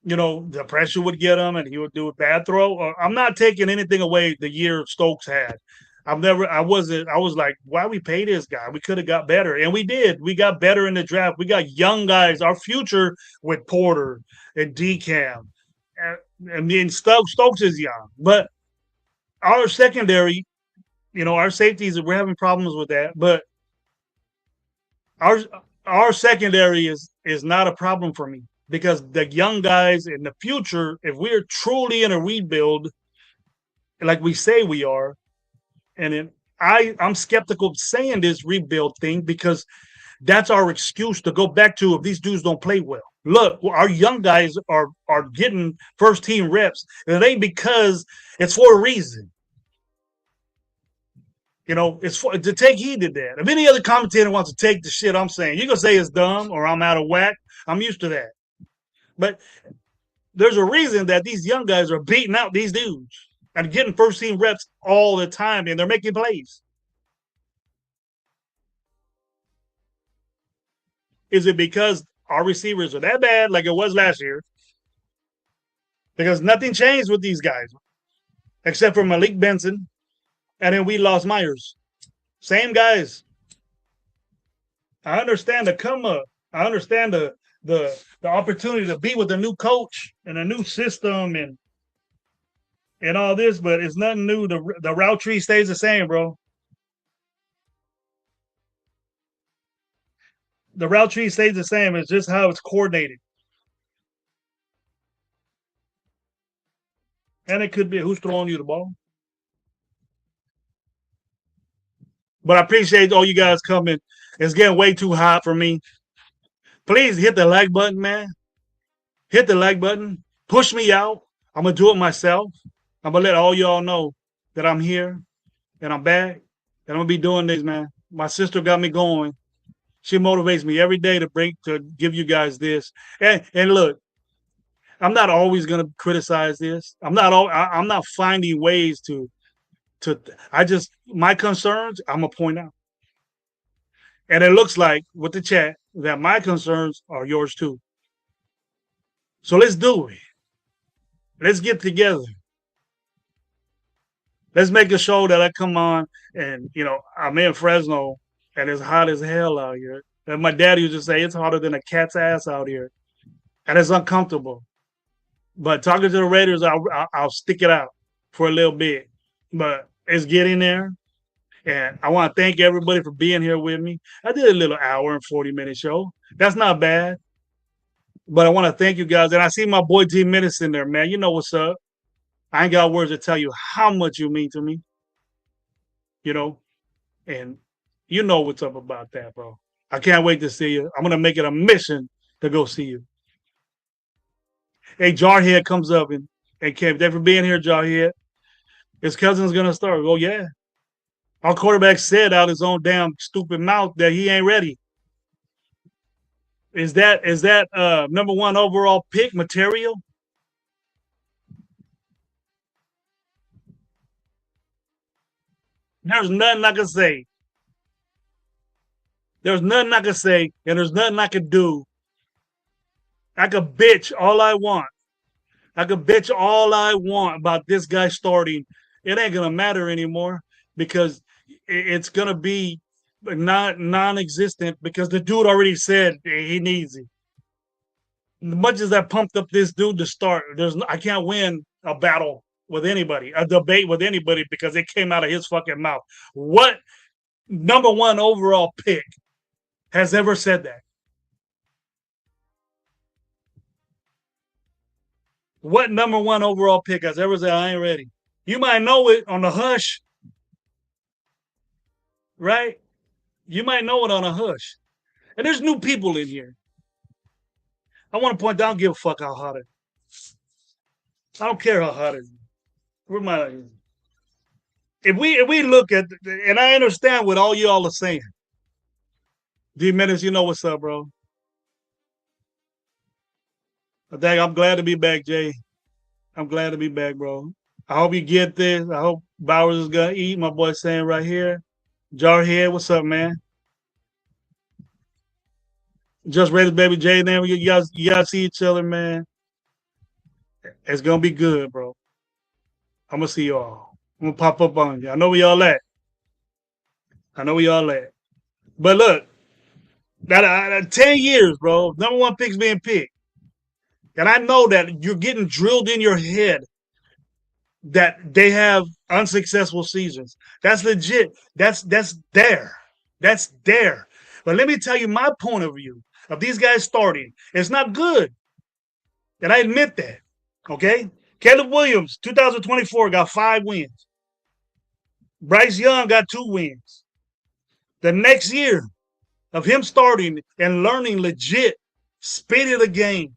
the pressure would get him, and he would do a bad throw. I'm not taking anything away the year Stokes had. I wasn't. I was like, why we pay this guy? We could have got better, and we did. We got better in the draft. We got young guys. Our future with Porter and DCAM, and then Stokes is young, but our secondary, our safeties, we're having problems with that. But our our secondary is not a problem for me because the young guys in the future, if we're truly in a rebuild, like we say we are, and I'm skeptical of saying this rebuild thing because that's our excuse to go back to if these dudes don't play well. Look, our young guys are getting first team reps, and it ain't because it's for a reason. It's to take heed to that. If any other commentator wants to take the shit I'm saying, you can say it's dumb or I'm out of whack. I'm used to that. But there's a reason that these young guys are beating out these dudes and getting first team reps all the time, and they're making plays. Is it because our receivers are that bad like it was last year? Because nothing changed with these guys except for Malik Benson, and then we lost Myers. Same guys. I understand the come up. I understand the opportunity to be with a new coach and a new system and all this, but it's nothing new. The route tree stays the same, bro. The route tree stays the same. It's just how it's coordinated. And it could be who's throwing you the ball. But I appreciate all you guys coming. It's getting way too hot for me. Please hit the like button, man. Hit the like button. Push me out. I'm gonna do it myself. I'm gonna let all y'all know that I'm here and I'm back and I'm gonna be doing this, man. My sister got me going. She motivates me every day to give you guys this. And look, I'm not always gonna criticize this. I'm not finding ways to. I just my concerns. I'm gonna point out, and it looks like with the chat that my concerns are yours too. So let's do it. Let's get together. Let's make a show that I come on and I'm in Fresno and it's hot as hell out here. And my daddy used to say it's hotter than a cat's ass out here, and it's uncomfortable. But talking to the Raiders, I'll stick it out for a little bit. But it's getting there, and I want to thank everybody for being here with me. I did a little hour and 40-minute show. That's not bad. But I want to thank you guys, and I see my boy G Menace in there, man. You know what's up. I ain't got words to tell you how much you mean to me. And you know what's up about that, bro. I can't wait to see you. I'm gonna make it a mission to go see you. Hey, Jarhead comes up and Kev, thanks for being here, Jarhead. His cousin's gonna start. Oh yeah. Our quarterback said out his own damn stupid mouth that he ain't ready. Is that number one overall pick material? There's nothing I can say. There's nothing I can say, and there's nothing I can do. I could bitch all I want. I could bitch all I want about this guy starting. It ain't gonna matter anymore because it's gonna be not non-existent because the dude already said he needs it. As much as I pumped up this dude to start, I can't win a battle with anybody, a debate with anybody because it came out of his fucking mouth. What number one overall pick has ever said that? What number one overall pick has ever said I ain't ready? You might know it on the hush, right? You might know it on a hush. And there's new people in here. I want to point out, I don't give a fuck how hot it is. I don't care how hot it is. Where my if we look at and I understand what all y'all are saying. D minutes, you know what's up, bro. I'm glad to be back, Jay. I'm glad to be back, bro. I hope you get this. I hope Bowers is gonna eat. My boy saying right here. Jarhead, what's up, man? Just raised baby J. Then you guys see each other, man. It's gonna be good, bro. I'm gonna see y'all. I'm gonna pop up on you. I know where y'all at. I know where y'all at. But look, that 10 years, bro. Number one pick's being picked, and I know that you're getting drilled in your head that they have unsuccessful seasons. That's legit. That's there. That's there. But let me tell you my point of view of these guys starting. It's not good, and I admit that. Okay, Caleb Williams, 2024, got 5 wins. Bryce Young got 2 wins. The next year of him starting and learning legit speed of the game,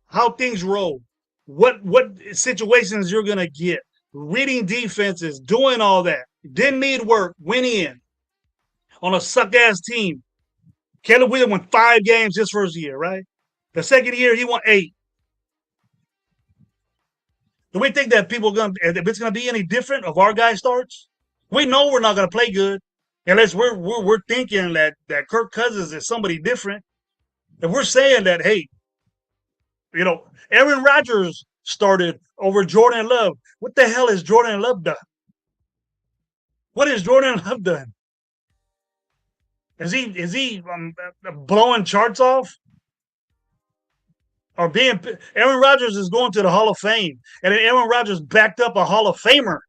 how things roll, what situations you're gonna get, reading defenses, doing all that. Didn't need work, went in on a suck ass team. Caleb Williams won 5 games his first year, right? The second year he won 8. Do we think that people are gonna if it's gonna be any different if our guy starts? We know we're not gonna play good unless we're thinking that Kirk Cousins is somebody different. If we're saying that, hey, Aaron Rodgers started over Jordan Love. What the hell has Jordan Love done? What has Jordan Love done? Is he blowing charts off? Or being Aaron Rodgers is going to the Hall of Fame, and then Aaron Rodgers backed up a Hall of Famer.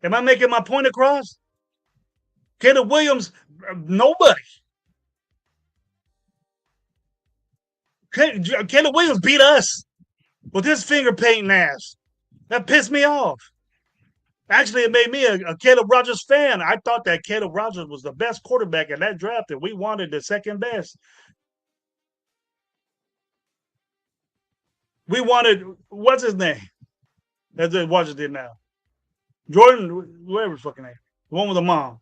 Am I making my point across? Caleb Williams, nobody. Caleb Williams beat us with his finger painting ass. That pissed me off. Actually, it made me a Caleb Rogers fan. I thought that Caleb Rogers was the best quarterback in that draft, and we wanted the second best. We wanted, what's his name? That's it, Washington now. Jordan, whatever his fucking name. The one with the mom.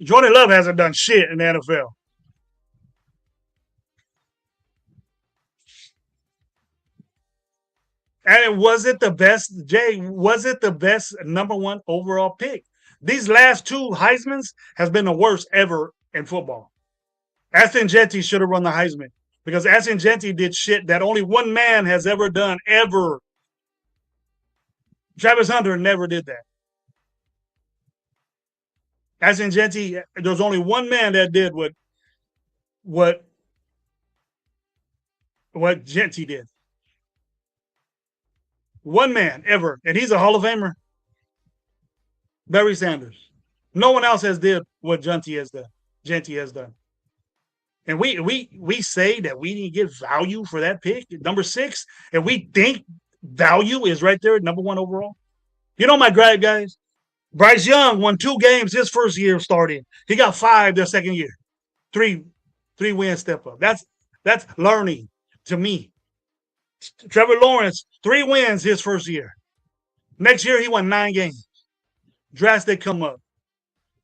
Jordan Love hasn't done shit in the NFL. And was it the best, Jay? Was it the best number one overall pick? These last 2 Heisman's has been the worst ever in football. Aston Genty should have run the Heisman because Aston Genty did shit that only one man has ever done, ever. Travis Hunter never did that. Aston Genty, there's only one man that did what what Genty did. One man ever, and he's a Hall of Famer. Barry Sanders. No one else has did what Genty has done. Genty has done. And we say that we didn't get value for that pick, number 6, and we think value is right there at number 1 overall. You know my gripe, guys. Bryce Young won 2 games his first year of starting. He got 5 their second year. 3 win step up. That's learning to me. Trevor Lawrence, 3 wins his first year. Next year he won 9 games. Drastic come up.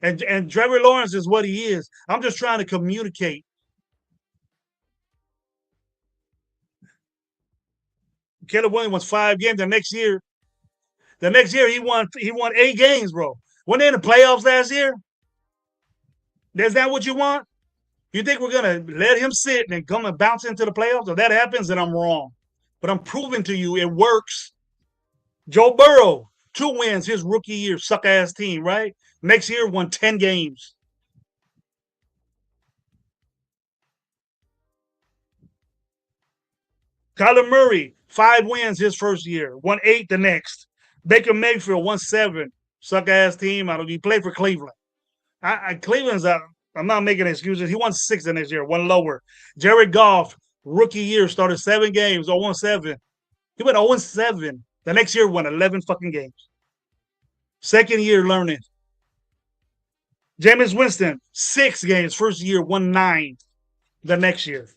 And Trevor Lawrence is what he is. I'm just trying to communicate. Caleb Williams won 5 games. The next year he won 8 games, bro. When they in the playoffs last year, is that what you want? You think we're gonna let him sit and come and bounce into the playoffs? If that happens, then I'm wrong. But I'm proving to you it works. Joe Burrow, 2 wins his rookie year, suck ass team, right? Next year won 10 games. Kyler Murray, 5 wins his first year, won 8 the next. Baker Mayfield won 7, suck ass team. He played for Cleveland. Cleveland's out. I'm not making excuses. He won 6 the next year, one lower. Jared Goff, rookie year, started 7 games, 0-7. He went 0-7. The next year won 11 fucking games. Second year learning. Jameis Winston, 6 games, first year, won 9 the next year.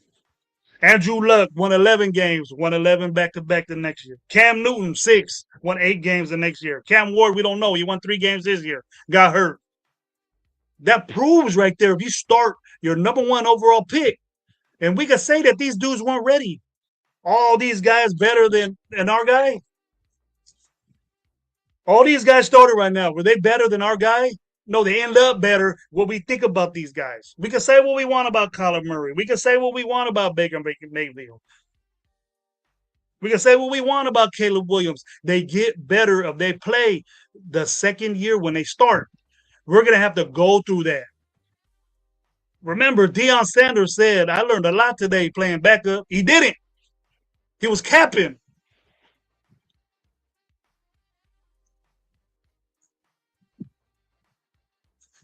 Andrew Luck won 11 games, won 11 back-to-back the next year. Cam Newton, 6, won 8 games the next year. Cam Ward, we don't know. He won 3 games this year, got hurt. That proves right there if you start your number 1 overall pick, and we can say that these dudes weren't ready. All these guys better than our guy? All these guys started right now. Were they better than our guy? No, they end up better. What we think about these guys. We can say what we want about Kyler Murray. We can say what we want about Baker Mayfield. We can say what we want about Caleb Williams. They get better if they play the second year when they start. We're going to have to go through that. Remember, Deion Sanders said, I learned a lot today playing backup. He didn't. He was capping.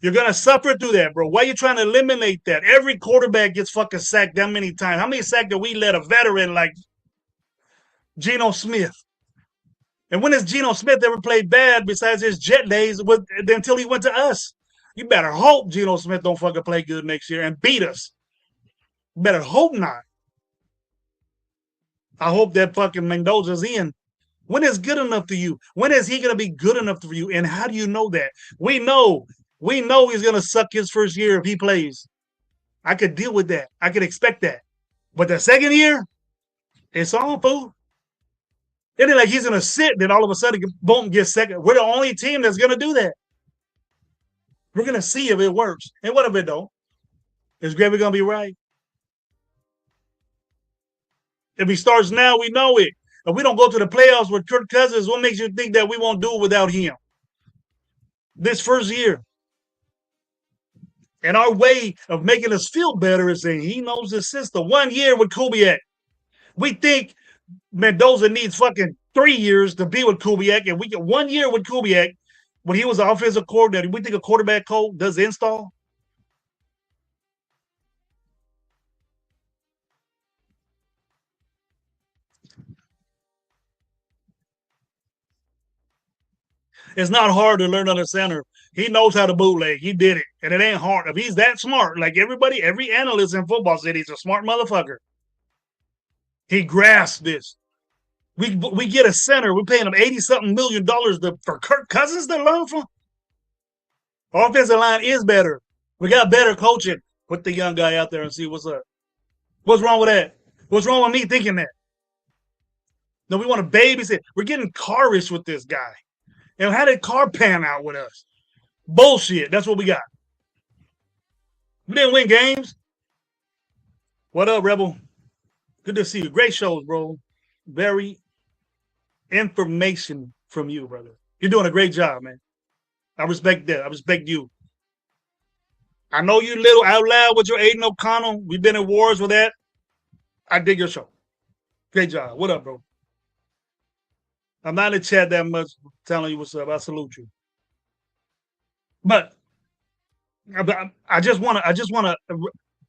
You're going to suffer through that, bro. Why are you trying to eliminate that? Every quarterback gets fucking sacked that many times. How many sacks did we let a veteran like Geno Smith? And when has Geno Smith ever played bad besides his Jet days until he went to us? You better hope Geno Smith don't fucking play good next year and beat us. You better hope not. I hope that fucking Mendoza's in. When is good enough to you? When is he going to be good enough for you? And how do you know that? We know he's going to suck his first year if he plays. I could deal with that. I could expect that. But the second year, it's on, fool. It ain't like he's going to sit, then all of a sudden, boom, get second. We're the only team that's going to do that. We're going to see if it works. And what if it don't? Is Gravy going to be right? If he starts now, we know it. If we don't go to the playoffs with Kirk Cousins, what makes you think that we won't do it without him? This first year. And our way of making us feel better is saying he knows his system. 1 year with Kubiak. We think Mendoza needs fucking 3 years to be with Kubiak, and we get 1 year with Kubiak when he was the offensive coordinator. We think a quarterback coach does install. It's not hard to learn under center. He knows how to bootleg. He did it. And it ain't hard. If he's that smart, like everybody, every analyst in football said he's a smart motherfucker. He grasped this. We get a center. We're paying him $80-something million for Kirk Cousins to learn from. Offensive line is better. We got better coaching. Put the young guy out there and see what's up. What's wrong with that? What's wrong with me thinking that? No, we want to babysit. We're getting carish with this guy. And how did Carr pan out with us? Bullshit. That's what we got. We didn't win games. What up, Rebel? Good to see you. Great shows, bro. Very information from you, brother. You're doing a great job, man. I respect that. I respect you. I know you little out loud with your Aiden O'Connell. We've been in wars with that. I dig your show. Great job. What up, bro? I'm not in the chat that much telling you what's up. I salute you. But I just want to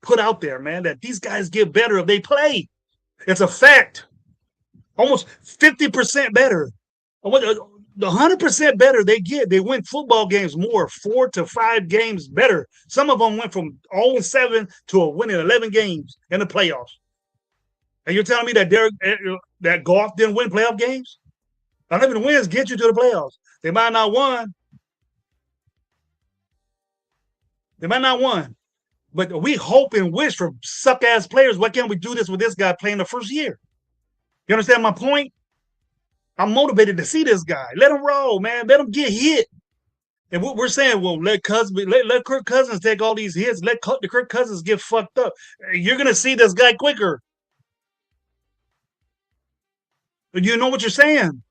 put out there, man, that these guys get better if they play. It's a fact. Almost 50% better. The 100% better they get. They win football games more, 4 to 5 games better. Some of them went from 0-7 to a winning 11 games in the playoffs. And you're telling me that Goff didn't win playoff games? 11 wins get you to the playoffs. They might not won. But we hope and wish for suck-ass players. Why can't we do this with this guy playing the first year? You understand my point? I'm motivated to see this guy. Let him roll, man. Let him get hit. And what we're saying, well, let Kirk Cousins take all these hits. Let Kirk Cousins get fucked up. You're going to see this guy quicker. You know what you're saying.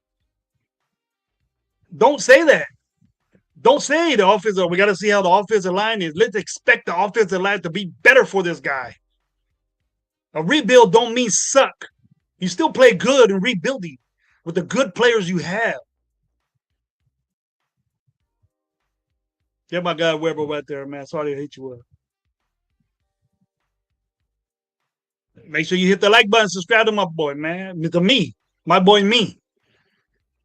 Don't say that. Don't say the offensive. We got to see how the offensive line is. Let's expect the offensive line to be better for this guy. A rebuild don't mean suck. You still play good in rebuilding with the good players you have. Get my guy Weber right there, man. Sorry to hit you up. Make sure you hit the like button, subscribe to my boy, man. To me, my boy, me.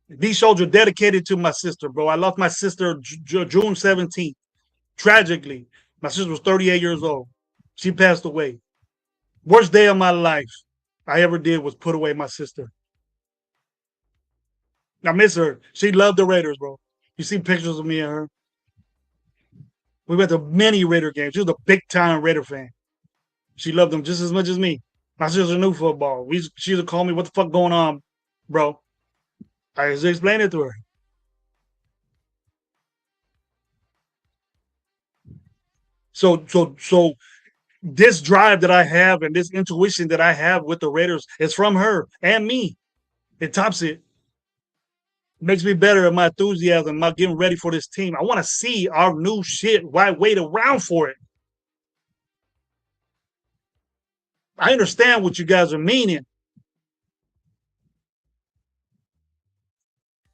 These shows are dedicated to my sister, bro. I lost my sister June 17th. Tragically. My sister was 38 years old. She passed away. Worst day of my life I ever did was put away my sister. I miss her. She loved the Raiders, bro. You see pictures of me and her. We went to many Raider games. She was a big-time Raider fan. She loved them just as much as me. My sister knew football. She used to call me, "What the fuck going on, bro?" I just explained it to her. So this drive that I have and this intuition that I have with the Raiders is from her and me. It tops it. Makes me better in my enthusiasm, my getting ready for this team. I want to see our new shit. Why wait around for it? I understand what you guys are meaning.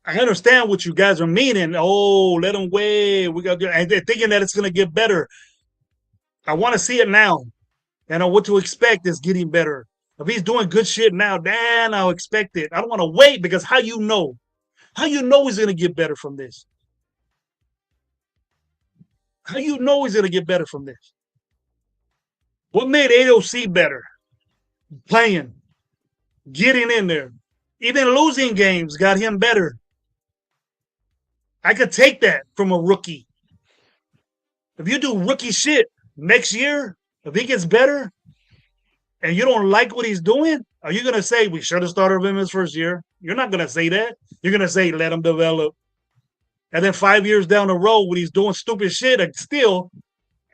I understand what you guys are meaning. Oh, let them wait. We got and they're thinking that it's gonna get better. I want to see it now. And what to expect is getting better. If he's doing good shit now, then I'll expect it. I don't want to wait because how you know? How you know he's gonna get better from this? How you know he's gonna get better from this? What made AOC better? Playing, getting in there. Even losing games got him better. I could take that from a rookie. If you do rookie shit next year, if he gets better and you don't like what he's doing, are you going to say we should have started him his first year? You're not going to say that. You're going to say let him develop. And then 5 years down the road when he's doing stupid shit, and still,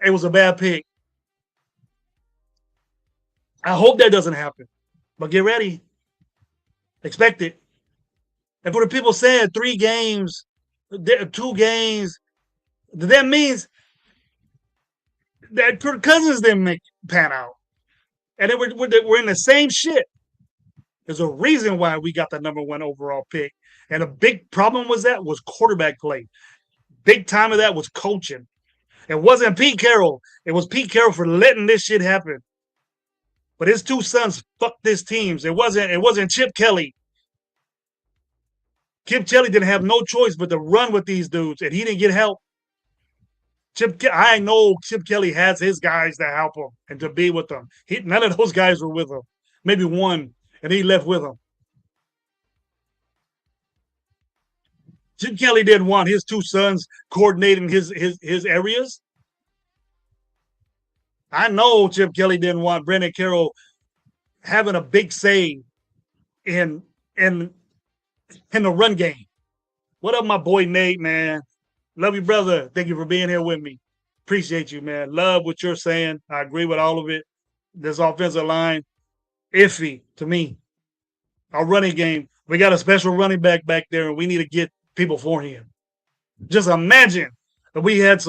it was a bad pick. I hope that doesn't happen. But get ready. Expect it. And for the people saying 3 games, 2 games, that means that Kirk Cousins didn't make pan out. And then we're in the same shit. There's a reason why we got the number 1 overall pick. And a big problem was quarterback play. Big time of that was coaching. It wasn't Pete Carroll. It was Pete Carroll for letting this shit happen. But his 2 sons fucked this teams. It wasn't Chip Kelly. Chip Kelly didn't have no choice but to run with these dudes, and he didn't get help. I know Chip Kelly has his guys to help him and to be with them. None of those guys were with him. Maybe one, and he left with him. Chip Kelly didn't want his 2 sons coordinating his areas. I know Chip Kelly didn't want Brendan Carroll having a big say in in the run game. What up, my boy Nate, man? Love you, brother. Thank you for being here with me. Appreciate you, man. Love what you're saying. I agree with all of it. This offensive line, iffy to me. Our running game, we got a special running back there, and we need to get people for him. Just imagine if we had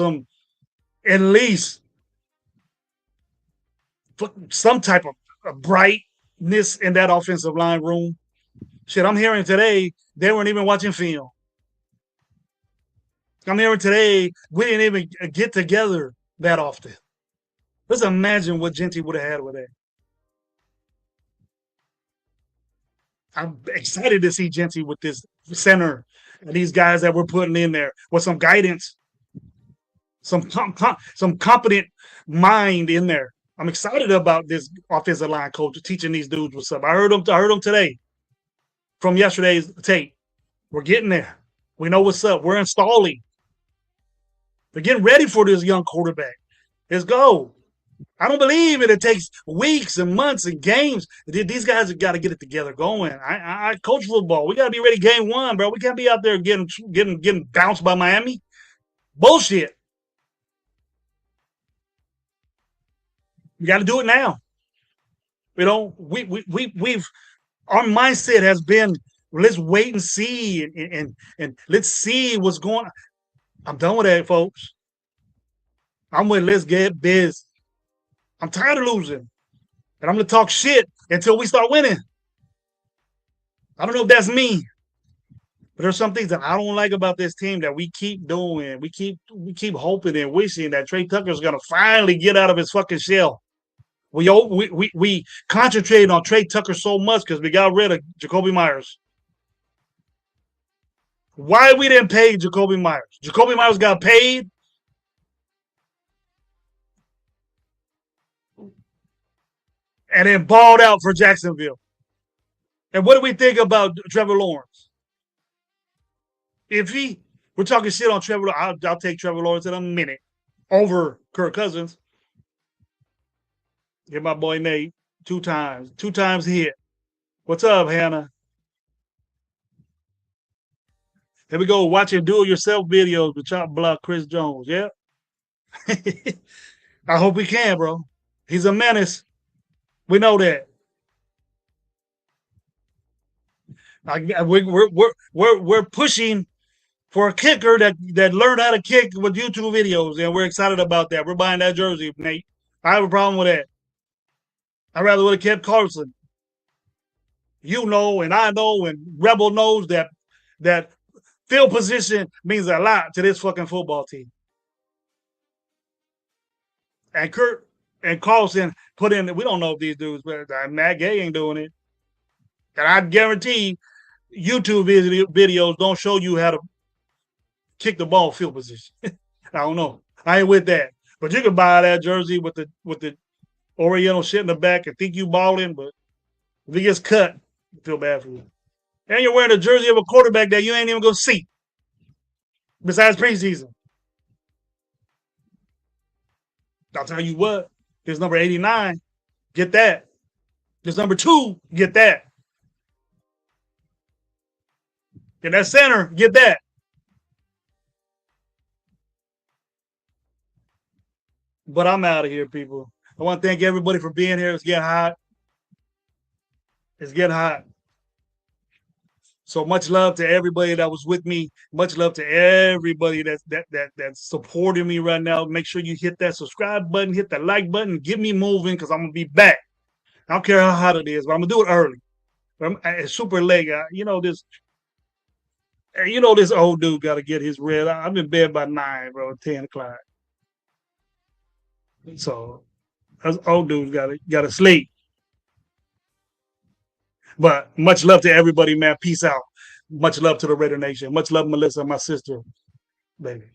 at least some type of brightness in that offensive line room. Shit, I'm hearing today they weren't even watching film. I'm hearing today we didn't even get together that often. Let's imagine what Genty would have had with that. I'm excited to see Genty with this center and these guys that we're putting in there with some guidance, some competent mind in there. I'm excited about this offensive line coach teaching these dudes what's up. I heard them today from yesterday's tape. We're getting there. We know what's up. We're installing. They're getting ready for this young quarterback. Let's go. I don't believe it takes weeks and months and games. These guys have got to get it together going. I coach football. We got to be ready game 1, bro. We can't be out there getting bounced by Miami. Bullshit. We got to do it now. You know, we've our mindset has been let's wait and see and let's see what's going on. I'm done with that, folks. I'm with let's get biz. I'm tired of losing. And I'm going to talk shit until we start winning. I don't know if that's me. But there's some things that I don't like about this team that we keep doing. We keep hoping and wishing that Trey Tucker's going to finally get out of his fucking shell. We concentrated on Trey Tucker so much because we got rid of Jacoby Myers. Why we didn't pay Jacoby Myers? Jacoby Myers got paid. And then balled out for Jacksonville. And what do we think about Trevor Lawrence? If we're talking shit on Trevor, I'll take Trevor Lawrence in a minute over Kirk Cousins. Get my boy Nate. Two times hit. What's up, Hannah? Here we go. Watching do-it-yourself videos with Chop Block Chris Jones. Yeah. I hope we can, bro. He's a menace. We know that. We're pushing for a kicker that learned how to kick with YouTube videos, and we're excited about that. We're buying that jersey, Nate. I have a problem with that. I rather would have kept Carlson. You know, and I know, and Rebel knows that field position means a lot to this fucking football team. And Kurt and Carlson put in. We don't know if these dudes, but Matt Gay ain't doing it. And I guarantee YouTube videos don't show you how to kick the ball field position. I don't know. I ain't with that. But you can buy that jersey with the Oriental shit in the back and think you balling, but if it gets cut, I feel bad for you. And you're wearing a jersey of a quarterback that you ain't even gonna see. Besides preseason. I'll tell you what, there's number 89, get that. There's number 2, get that. Get that center, get that. But I'm out of here, people. I want to thank everybody for being here. It's getting hot. It's getting hot. So much love to everybody that was with me. Much love to everybody that's supporting me right now. Make sure you hit that subscribe button, hit that like button, get me moving because I'm gonna be back. I don't care how hot it is, but I'm gonna do it early. It's super late. You know this. You know this old dude got to get his red. I'm in bed by 9, bro. 10 o'clock. So those old dudes got to sleep. But much love to everybody, man. Peace out. Much love to the Raider Nation. Much love, Melissa, my sister, baby.